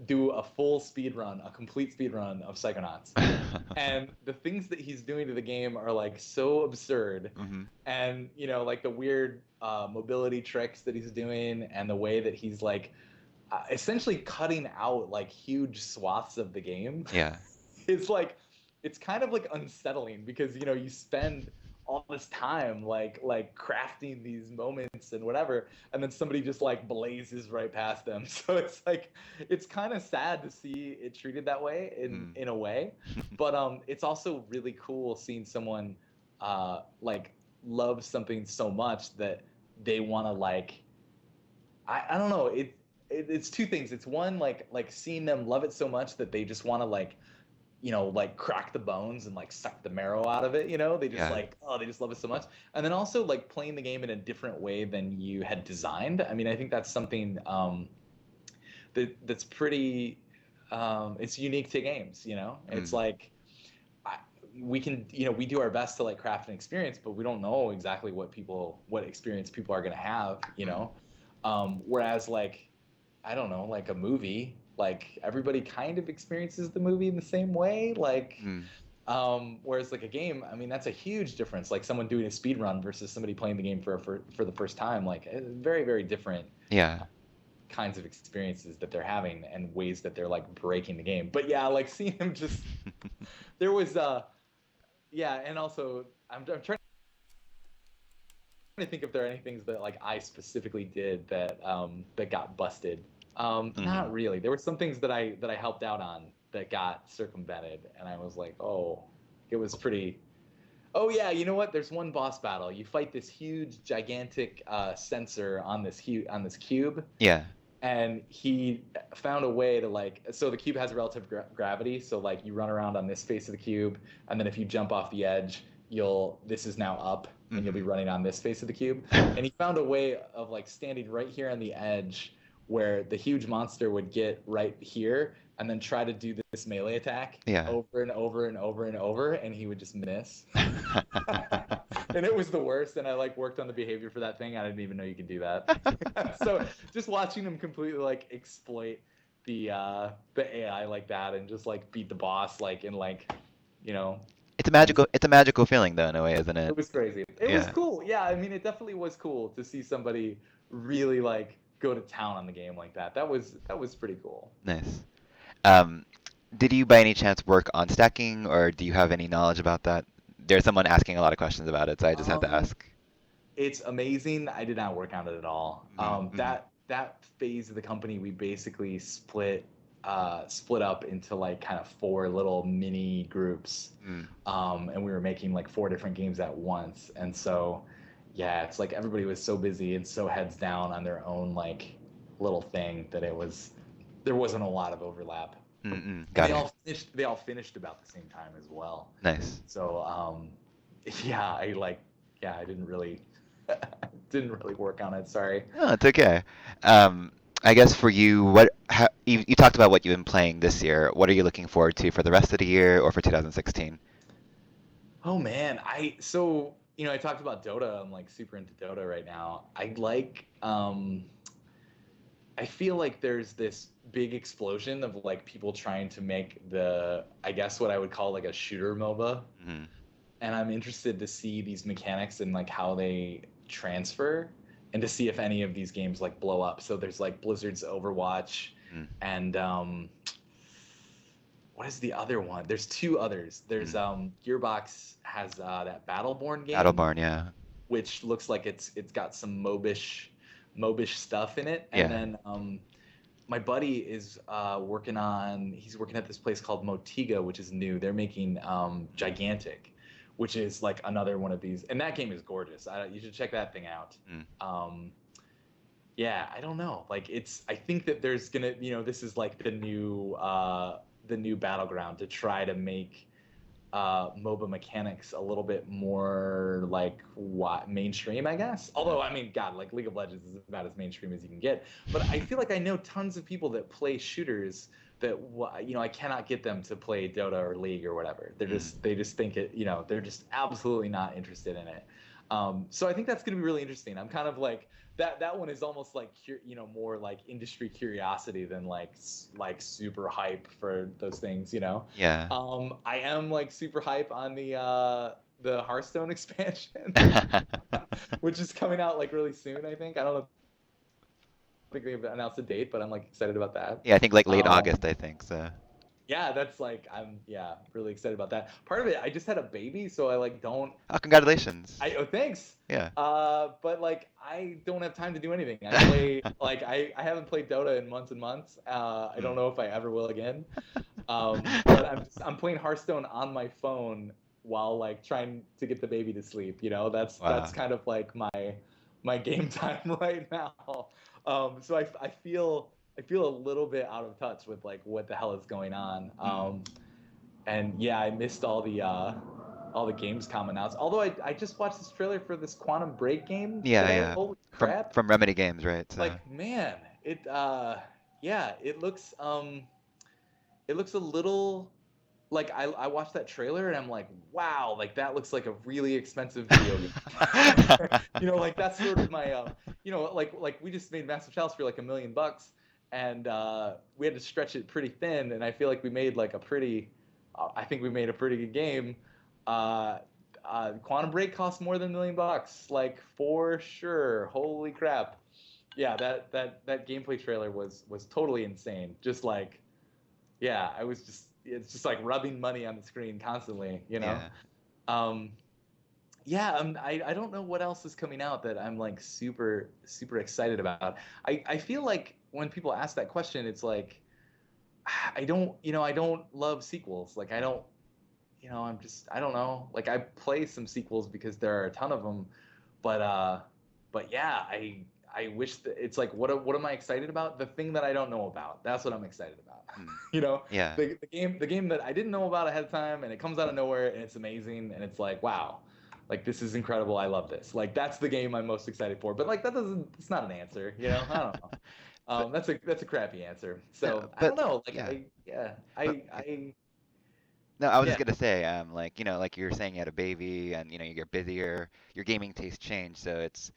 do a full speed run, a complete speed run of Psychonauts. And the things that he's doing to the game are like so absurd. Hmm. And, like the weird mobility tricks that he's doing and the way that he's like essentially cutting out like huge swaths of the game Yeah. is like, it's kind of like unsettling because, you spend all this time like crafting these moments and whatever, and then somebody just like blazes right past them. So it's like it's kind of sad to see it treated that way in Mm. in a way, but it's also really cool seeing someone like love something so much that they want to like I don't know it's two things. It's one like seeing them love it so much that they just want to like crack the bones and like suck the marrow out of it. They just Yeah. like, oh, they just love it so much. And then also like playing the game in a different way than you had designed. I mean, I think that's something that's pretty it's unique to games. It's Mm. like I, we can we do our best to like craft an experience, but we don't know exactly what experience people are going to have. Mm. Whereas like I don't know, like a movie. Like everybody kind of experiences the movie in the same way. Like, Mm. whereas like a game, I mean, that's a huge difference. Like someone doing a speed run versus somebody playing the game for the first time. Like very very different Yeah. kinds of experiences that they're having and ways that they're like breaking the game. But yeah, like seeing him just there was yeah, and also I'm trying to think if there are any things that like I specifically did that that got busted. Hmm. Not really. There were some things that I helped out on that got circumvented, and I was like, oh, it was pretty. Oh yeah, you know what? There's one boss battle. You fight this huge, gigantic sensor on on this cube, Yeah. and he found a way to like. So the cube has relative gravity, so like you run around on this face of the cube, and then if you jump off the edge, you'll. This is now up, and you'll be Hmm. running on this face of the cube. And he found a way of like standing right here on the edge, where the huge monster would get right here, and then try to do this melee attack Yeah. over and over and over and over, and he would just miss. And it was the worst. And I like worked on the behavior for that thing. I didn't even know you could do that. So just watching them completely like exploit the AI like that and just like beat the boss like in like you know tens. It's a magical feeling though in a way, isn't it? It was crazy. It was Yeah. cool. Yeah, I mean, it definitely was cool to see somebody really like go to town on the game like that. That was pretty cool. Nice. Um, did you by any chance work on stacking, or do you have any knowledge about that? There's someone asking a lot of questions about it, so I just had to Um, ask. it's amazing. I did not work on it at all. Mm-hmm. That phase of the company, we basically split up into like kind of four little mini groups, Mm. and we were making like four different games at once. And so, yeah, it's like everybody was so busy and so heads down on their own like little thing that it was there wasn't a lot of overlap. Mm-mm. And Got it. they all finished about the same time as well. Nice. So yeah, I didn't really didn't really work on it. Sorry. Oh, it's okay. Um, I guess for you, you talked about what you've been playing this year. What are you looking forward to for the rest of the year or for 2016? Oh man, I talked about Dota. I'm like super into Dota right now. I feel like there's this big explosion of like people trying to make the I guess what I would call like a shooter MOBA, Mm-hmm. and I'm interested to see these mechanics and like how they transfer and to see if any of these games like blow up. So there's like Blizzard's Overwatch Mm-hmm. and what is the other one? There's two others. There's Mm-hmm. Gearbox has that Battleborn game, Battleborn, yeah. which looks like it's got some mobish stuff in it. And Yeah. then my buddy is he's working at this place called Motiga, which is new. They're making Gigantic, which is like another one of these. And that game is gorgeous. You should check that thing out. Mm. Um, yeah, I don't know. Like I think that there's gonna, this is like the new battleground to try to make MOBA mechanics a little bit more like what mainstream, I guess. Mm. Although, I mean, God, like League of Legends is about as mainstream as you can get. But I feel like I know tons of people that play shooters that I cannot get them to play Dota or League or whatever. Mm. They just think it, they're just absolutely not interested in it. So I think that's going to be really interesting. I'm kind of like that one is almost like more like industry curiosity than like super hype for those things. Yeah. I am like super hype on the Hearthstone expansion, which is coming out like really soon. I think I don't know. I think they've announced a date, but I'm like excited about that. Yeah, I think like late Um, August, I think. So, yeah, that's like I'm really excited about that. Part of it, I just had a baby, so I like don't. oh, congratulations. Oh, thanks. Yeah. But like I don't have time to do anything. I play like I haven't played Dota in months and months. I don't Mm. know if I ever will again. But I'm playing Hearthstone on my phone while like trying to get the baby to sleep. That's Wow. kind of like my game time right now. So I feel a little bit out of touch with like what the hell is going on. Mm. And yeah, I missed all the Gamescom announced. Although I just watched this trailer for this Quantum Break game Yeah, today. yeah. Holy From crap! Remedy Games, right? So, Like man, yeah, it looks a little like I watched that trailer and I'm like, wow, like that looks like a really expensive video game. Like that's sort of my like we just made Massive Chalice for like $1 million, and we had to stretch it pretty thin. And I feel like we made like a pretty, I think we made a pretty good game. Uh, Quantum Break cost more than $1 million, like for sure. Holy crap! Yeah, that gameplay trailer was totally insane. Just like, yeah, I was just it's just like rubbing money on the screen constantly, you know. Yeah. Um, yeah, I don't know what else is coming out that I'm like super excited about. I feel like when people ask that question, it's like I don't love sequels. Like I Mm. don't, I don't know. Like I play some sequels because there are a ton of them, but yeah, I wish that it's like what am I excited about? The thing that I don't know about. That's what I'm excited about. Mm. You know, Yeah. the game that I didn't know about ahead of time, and it comes out of nowhere and it's amazing and it's like wow, like this is incredible. I love this. Like that's the game I'm most excited for. But like that doesn't. It's not an answer. You know, I don't know. But That's a crappy answer. no, So I but don't know. Like yeah. But I no, I was just yeah gonna say, like, like you're saying you had a baby and you get busier, your gaming tastes change, so it's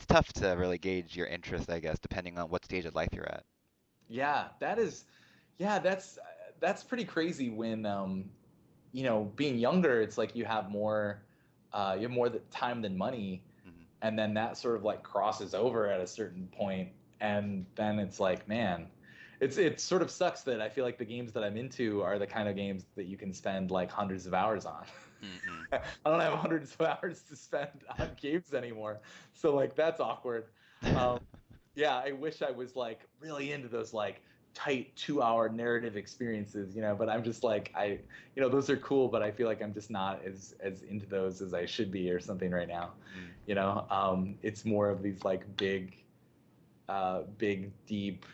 tough to really gauge your interest, I guess, depending on what stage of life you're at. yeah that is yeah that's pretty crazy when being younger, it's like you have more time than money, Hmm. and then that sort of like crosses over at a certain point, and then it's like, man, it sort of sucks that I feel like the games that I'm into are the kind of games that you can spend like hundreds of hours on. Hmm. I don't have hundreds of hours to spend on games anymore, so like that's awkward. Um, yeah, I wish I was like really into those like tight 2 hour narrative experiences, but I'm just like those are cool, but I feel like I'm just not as into those as I should be or something right now. Mm, It's more of these like big deep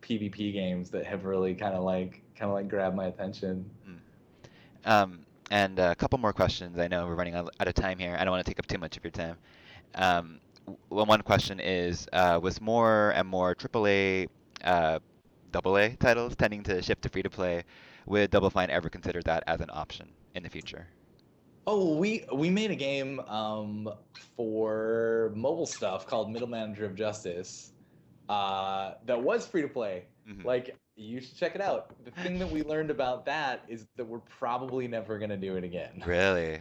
PvP games that have really kind of like grabbed my attention. mm. And a couple more questions. I know we're running out of time here. I don't want to take up too much of your time. Well, one question is, with more and more AAA, uh, AA titles tending to shift to free to play, would Double Fine ever consider that as an option in the future? Oh, we made a game for mobile stuff called Middle Manager of Justice that was free to play. Hmm. Like, you should check it out. The thing that we learned about that is that we're probably never going to do it again. Really?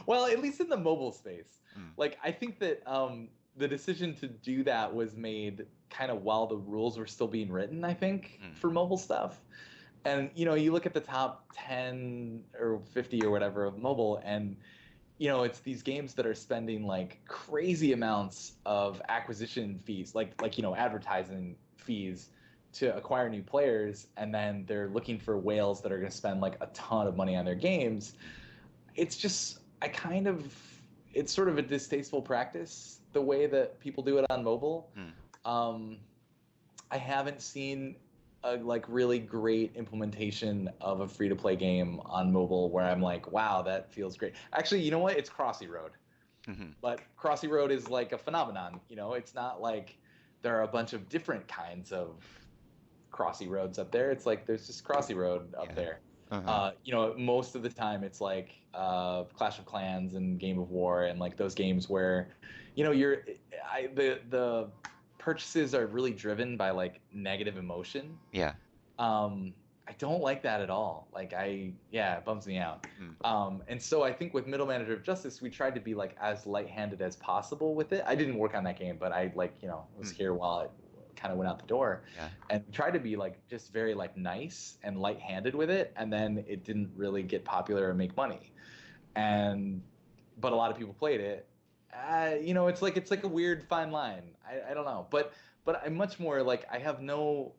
Well, at least in the mobile space. Mm, Like, I think that the decision to do that was made kind of while the rules were still being written, I think, mm, for mobile stuff. And, you look at the top 10 or 50 or whatever of mobile, and it's these games that are spending like crazy amounts of acquisition fees, like advertising fees to acquire new players, and then they're looking for whales that are going to spend like a ton of money on their games. mm, It's just it's sort of a distasteful practice the way that people do it on mobile. mm. Um, I haven't seen a like really great implementation of a free to play game on mobile where I'm like, wow, that feels great. Actually, you know what? It's Crossy Road. Mhm. But Crossy Road is like a phenomenon. It's not like there are a bunch of different kinds of Crossy Roads up there. It's like there's just Crossy Road up Yeah. there. Uh-huh. Most of the time it's like Clash of Clans and Game of War and like those games where, you're the purchases are really driven by like negative emotion. Yeah. um, I don't like that at all. Like yeah, it bums me out. Mm, And so I think with Middle Manager of Justice, we tried to be like as light-handed as possible with it. I didn't work on that game, but I like, was mm. here while it kind of went out the door, Yeah. and tried to be like just very like nice and light-handed with it. And then it didn't really get popular or make money. And but a lot of people played it. It's like a weird fine line. I don't know, but I'm much more like I have no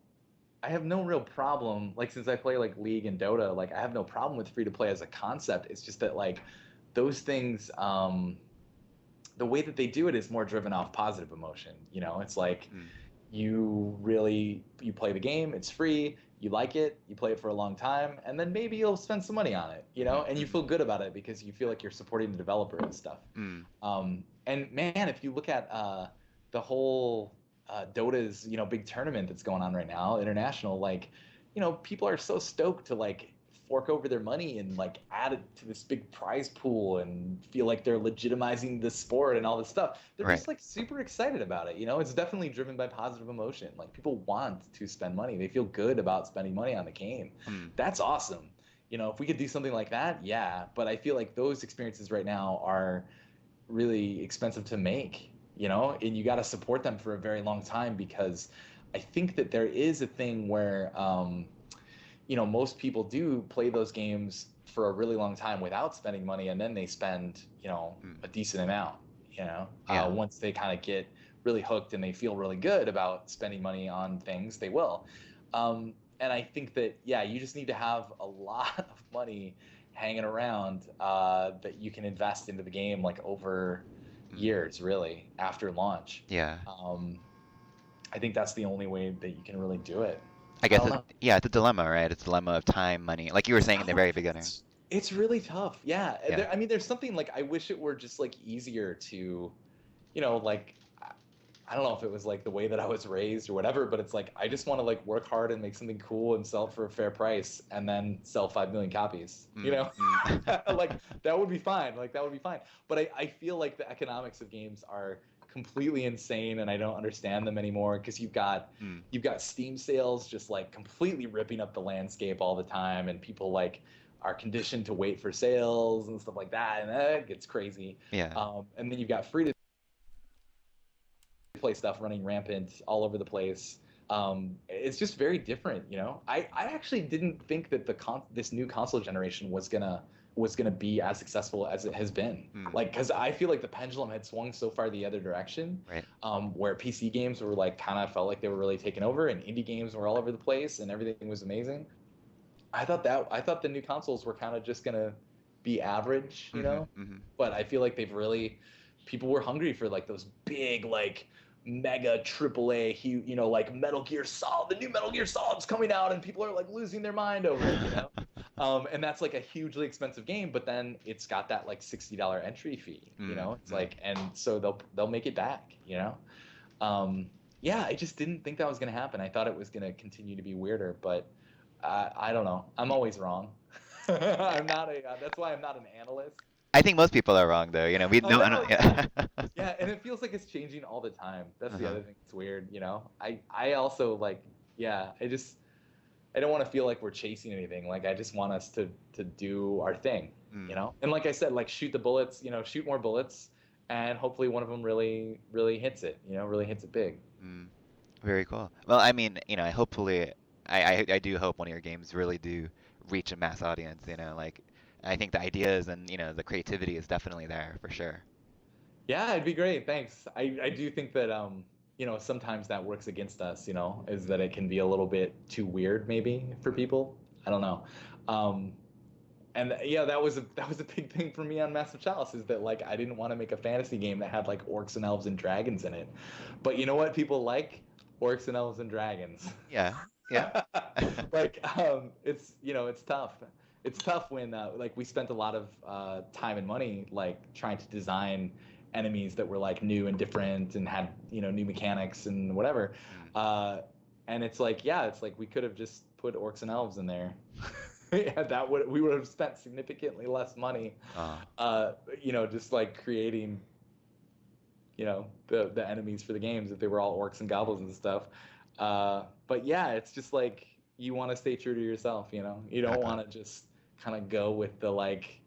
real problem. Like since I play like League and Dota, like I have no problem with free to play as a concept. It's just that like those things, the way that they do it is more driven off positive emotion. It's like Mm, you play the game, it's free, you like it, you play it for a long time, and then maybe you'll spend some money on it, mhm, and you mhm, feel good about it because you feel like you're supporting the developer and stuff. mm. And man, if you look at the whole Dota's big tournament that's going on right now, international, like people are so stoked to like fork over their money and like add it to this big prize pool and feel like they're legitimizing the sport and all this stuff. They're Right. just like super excited about it. You know, it's definitely driven by positive emotion. Like people want to spend money. They feel good about spending money on the game. Mm, That's awesome. You know, if we could do something like that, yeah. But I feel like those experiences right now are really expensive to make, you know, and you got to support them for a very long time because I think that there is a thing where, you know, most people do play those games for a really long time without spending money, and then they spend, you know, mm. a decent amount, you know, Yeah. once they kind of get really hooked and they feel really good about spending money on things, they will. And I think that, yeah, you just need to have a lot of money hanging around that you can invest into the game like over Mm. years, really, after launch. Yeah. Um, I think that's the only way that you can really do it. I I guess don't know. yeah, it's a dilemma, right? It's a dilemma of time, money, like you were saying in the Oh, very beginning. it's really tough. Yeah. Yeah. I mean, there's something like I wish it were just like easier to, you know, like I don't know if it was like the way that I was raised or whatever, but it's like I just want to like work hard and make something cool and sell it for a fair price and then sell 5 million copies. You Mm, know, mm. like that would be fine. Like that would be fine. But I feel like the economics of games are completely insane and I don't understand them anymore because Mm. you've got Steam sales just like completely ripping up the landscape all the time and people like are conditioned to wait for sales and stuff like that and that gets crazy. Yeah. And then you've got free to play stuff running rampant all over the place. It's just very different, you know. I actually didn't think that this new console generation was gonna be as successful as it has been. Mm. Like, because I feel like the pendulum had swung so far the other direction, Right. where PC games were like kind of felt like they were really taking over, and indie games were all over the place, and everything was amazing. I thought the new consoles were kind of just gonna be average, you Mm-hmm. know. Mm-hmm. But I feel like they've really people were hungry for like those big like mega triple A huge, you know, like Metal Gear Solid. The new Metal Gear Solid's coming out, and people are like losing their mind over it, you know. And that's like a hugely expensive game, but then it's got that like $60 entry fee, you know. It's Mm-hmm. like, and so they'll make it back, you know. Um, yeah, I just didn't think that was gonna happen. I thought it was gonna continue to be weirder, but I don't know. I'm always wrong. I'm not a. That's why I'm not an analyst. I think most people are wrong though. We Oh no, I no, don't, yeah, yeah. yeah, and it feels like it's changing all the time. That's the Uh-huh. other thing that's weird. You know, I also like, yeah, I don't want to feel like we're chasing anything. Like I just want us to do our thing. You Mm, know, and like I said, like shoot the bullets. You know, shoot more bullets, and hopefully one of them really hits it. You know, really hits it big. mm. Very cool. Well, I mean, hopefully, I do hope one of your games really do reach a mass audience. Like I think the ideas and the creativity is definitely there for sure. Yeah, it'd be great. Thanks. I do think that you know, sometimes that works against us, you know, is that it can be a little bit too weird maybe for Mm, people. I don't know. Um and yeah, that was a big thing for me on Massive Chalice is that like I didn't want to make a fantasy game that had like orcs and elves and dragons in it. But you know what people like? Orcs and elves and dragons. yeah, yeah. Like it's you know it's tough it's tough when like we spent a lot of time and money like trying to design enemies that were like new and different and had you know new mechanics and whatever Mm, uh, and it's like yeah it's like we could have just put orcs and elves in there. Yeah, that would we would have spent significantly less money uh, uh, you know just like creating you know the enemies for the games if they were all orcs and goblins and stuff. But yeah, it's just like you want to stay true to yourself. You know, you don't uh, want to just kind of go with the like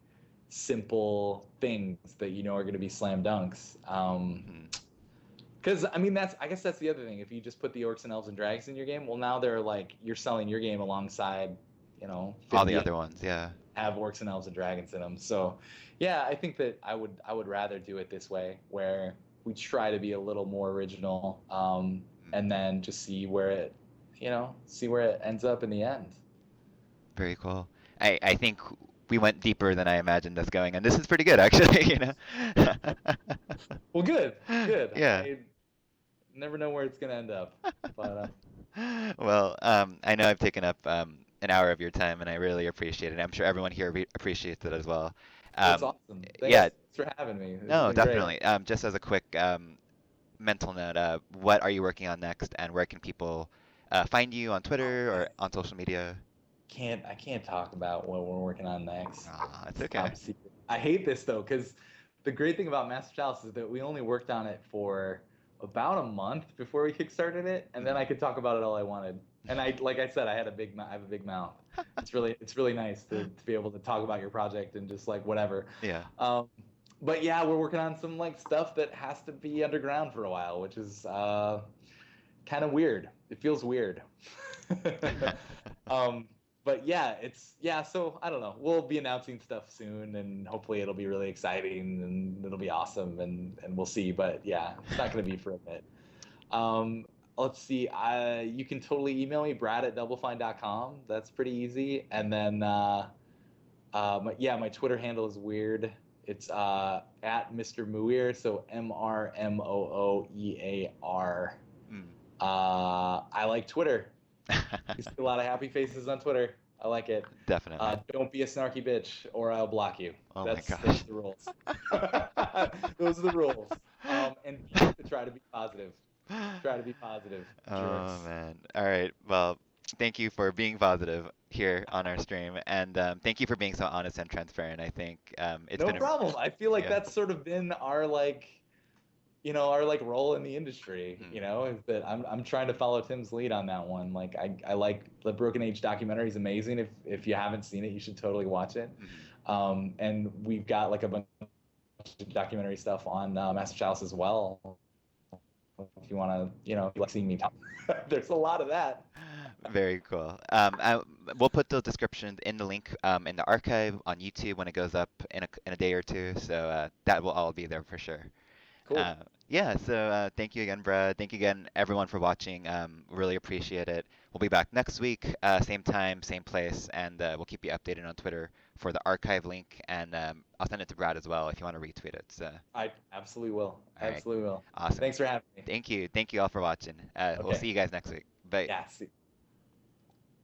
simple things that you know are going to be slam dunks. mhm. Because I mean that's I guess that's the other thing. If you just put the orcs and elves and dragons in your game, well now they're like you're selling your game alongside you know All the 50 other ones, yeah. have orcs and elves and dragons in them. So, yeah, I think that I would rather do it this way, where we try to be a little more original, Mm, and then just see where it, you know, see where it ends up in the end. very cool. I think we went deeper than I imagined us going, and this is pretty good actually. Well, good, good. Yeah. I never know where it's gonna end up, but Well, I know I've taken up an hour of your time, and I really appreciate it. I'm sure everyone here appreciates it as well. it's Um, awesome. yeah, Thanks for having me. This has no, been great. definitely. Just as a quick mental note, what are you working on next, and where can people find you on Twitter Oh or man. on social media? I can't talk about what we're working on next. Ah, it's It's okay. top secret. I hate this though, because the great thing about Master Chalice is that we only worked on it for about a month before we kickstarted it, and then I Mhm. could talk about it all I wanted. And like I said, I have a big mouth. It's really nice to be able to talk about your project and just like whatever. Yeah. Um, but yeah, we're working on some like stuff that has to be underground for a while, which is kind of weird. It feels weird. um, but yeah, it's yeah. So I don't know. We'll be announcing stuff soon, and hopefully it'll be really exciting and it'll be awesome, and we'll see. But yeah, it's not going to be for a bit. Um, let's see. You can totally email me, brad@doublefine.com. That's pretty easy. And then my Twitter handle is weird. It's at Mr. Muir, so MrMooear. Mm. I like Twitter. You see a lot of happy faces on Twitter. I like it. Definitely. Don't be a snarky bitch, or I'll block you. Oh my Those gosh. are the rules. Those are the rules. And B, to try to be positive. Try to be positive, Oh jerks. man. All right. Well, thank you for being positive here on our stream, and thank you for being so honest and transparent. I think it's No been a problem. I feel like yeah. that's sort of been our like our like role in the industry, Mm, is that I'm trying to follow Tim's lead on that one. Like I like the Broken Age documentary is amazing. If you haven't seen it, you should totally watch it. mhm. And we've got like a bunch of documentary stuff on Master Chalice as well. If you want to, if you like seeing me talk, there's a lot of that. Very cool. We'll put the descriptions in the link in the archive on YouTube when it goes up in a day or two, so that will all be there for sure. Uh, Cool. yeah, so thank you again, Brad. Thank you again, everyone, for watching. Really appreciate it. We'll be back next week, same time, same place, and we'll keep you updated on Twitter for the archive link, and I'll send it to Brad as well if you want to retweet it. So, I absolutely will. all right, Absolutely will. awesome. Thanks for having me. Thank you. Thank you all for watching. We'll Okay. see you guys next week. Bye. Yeah. See.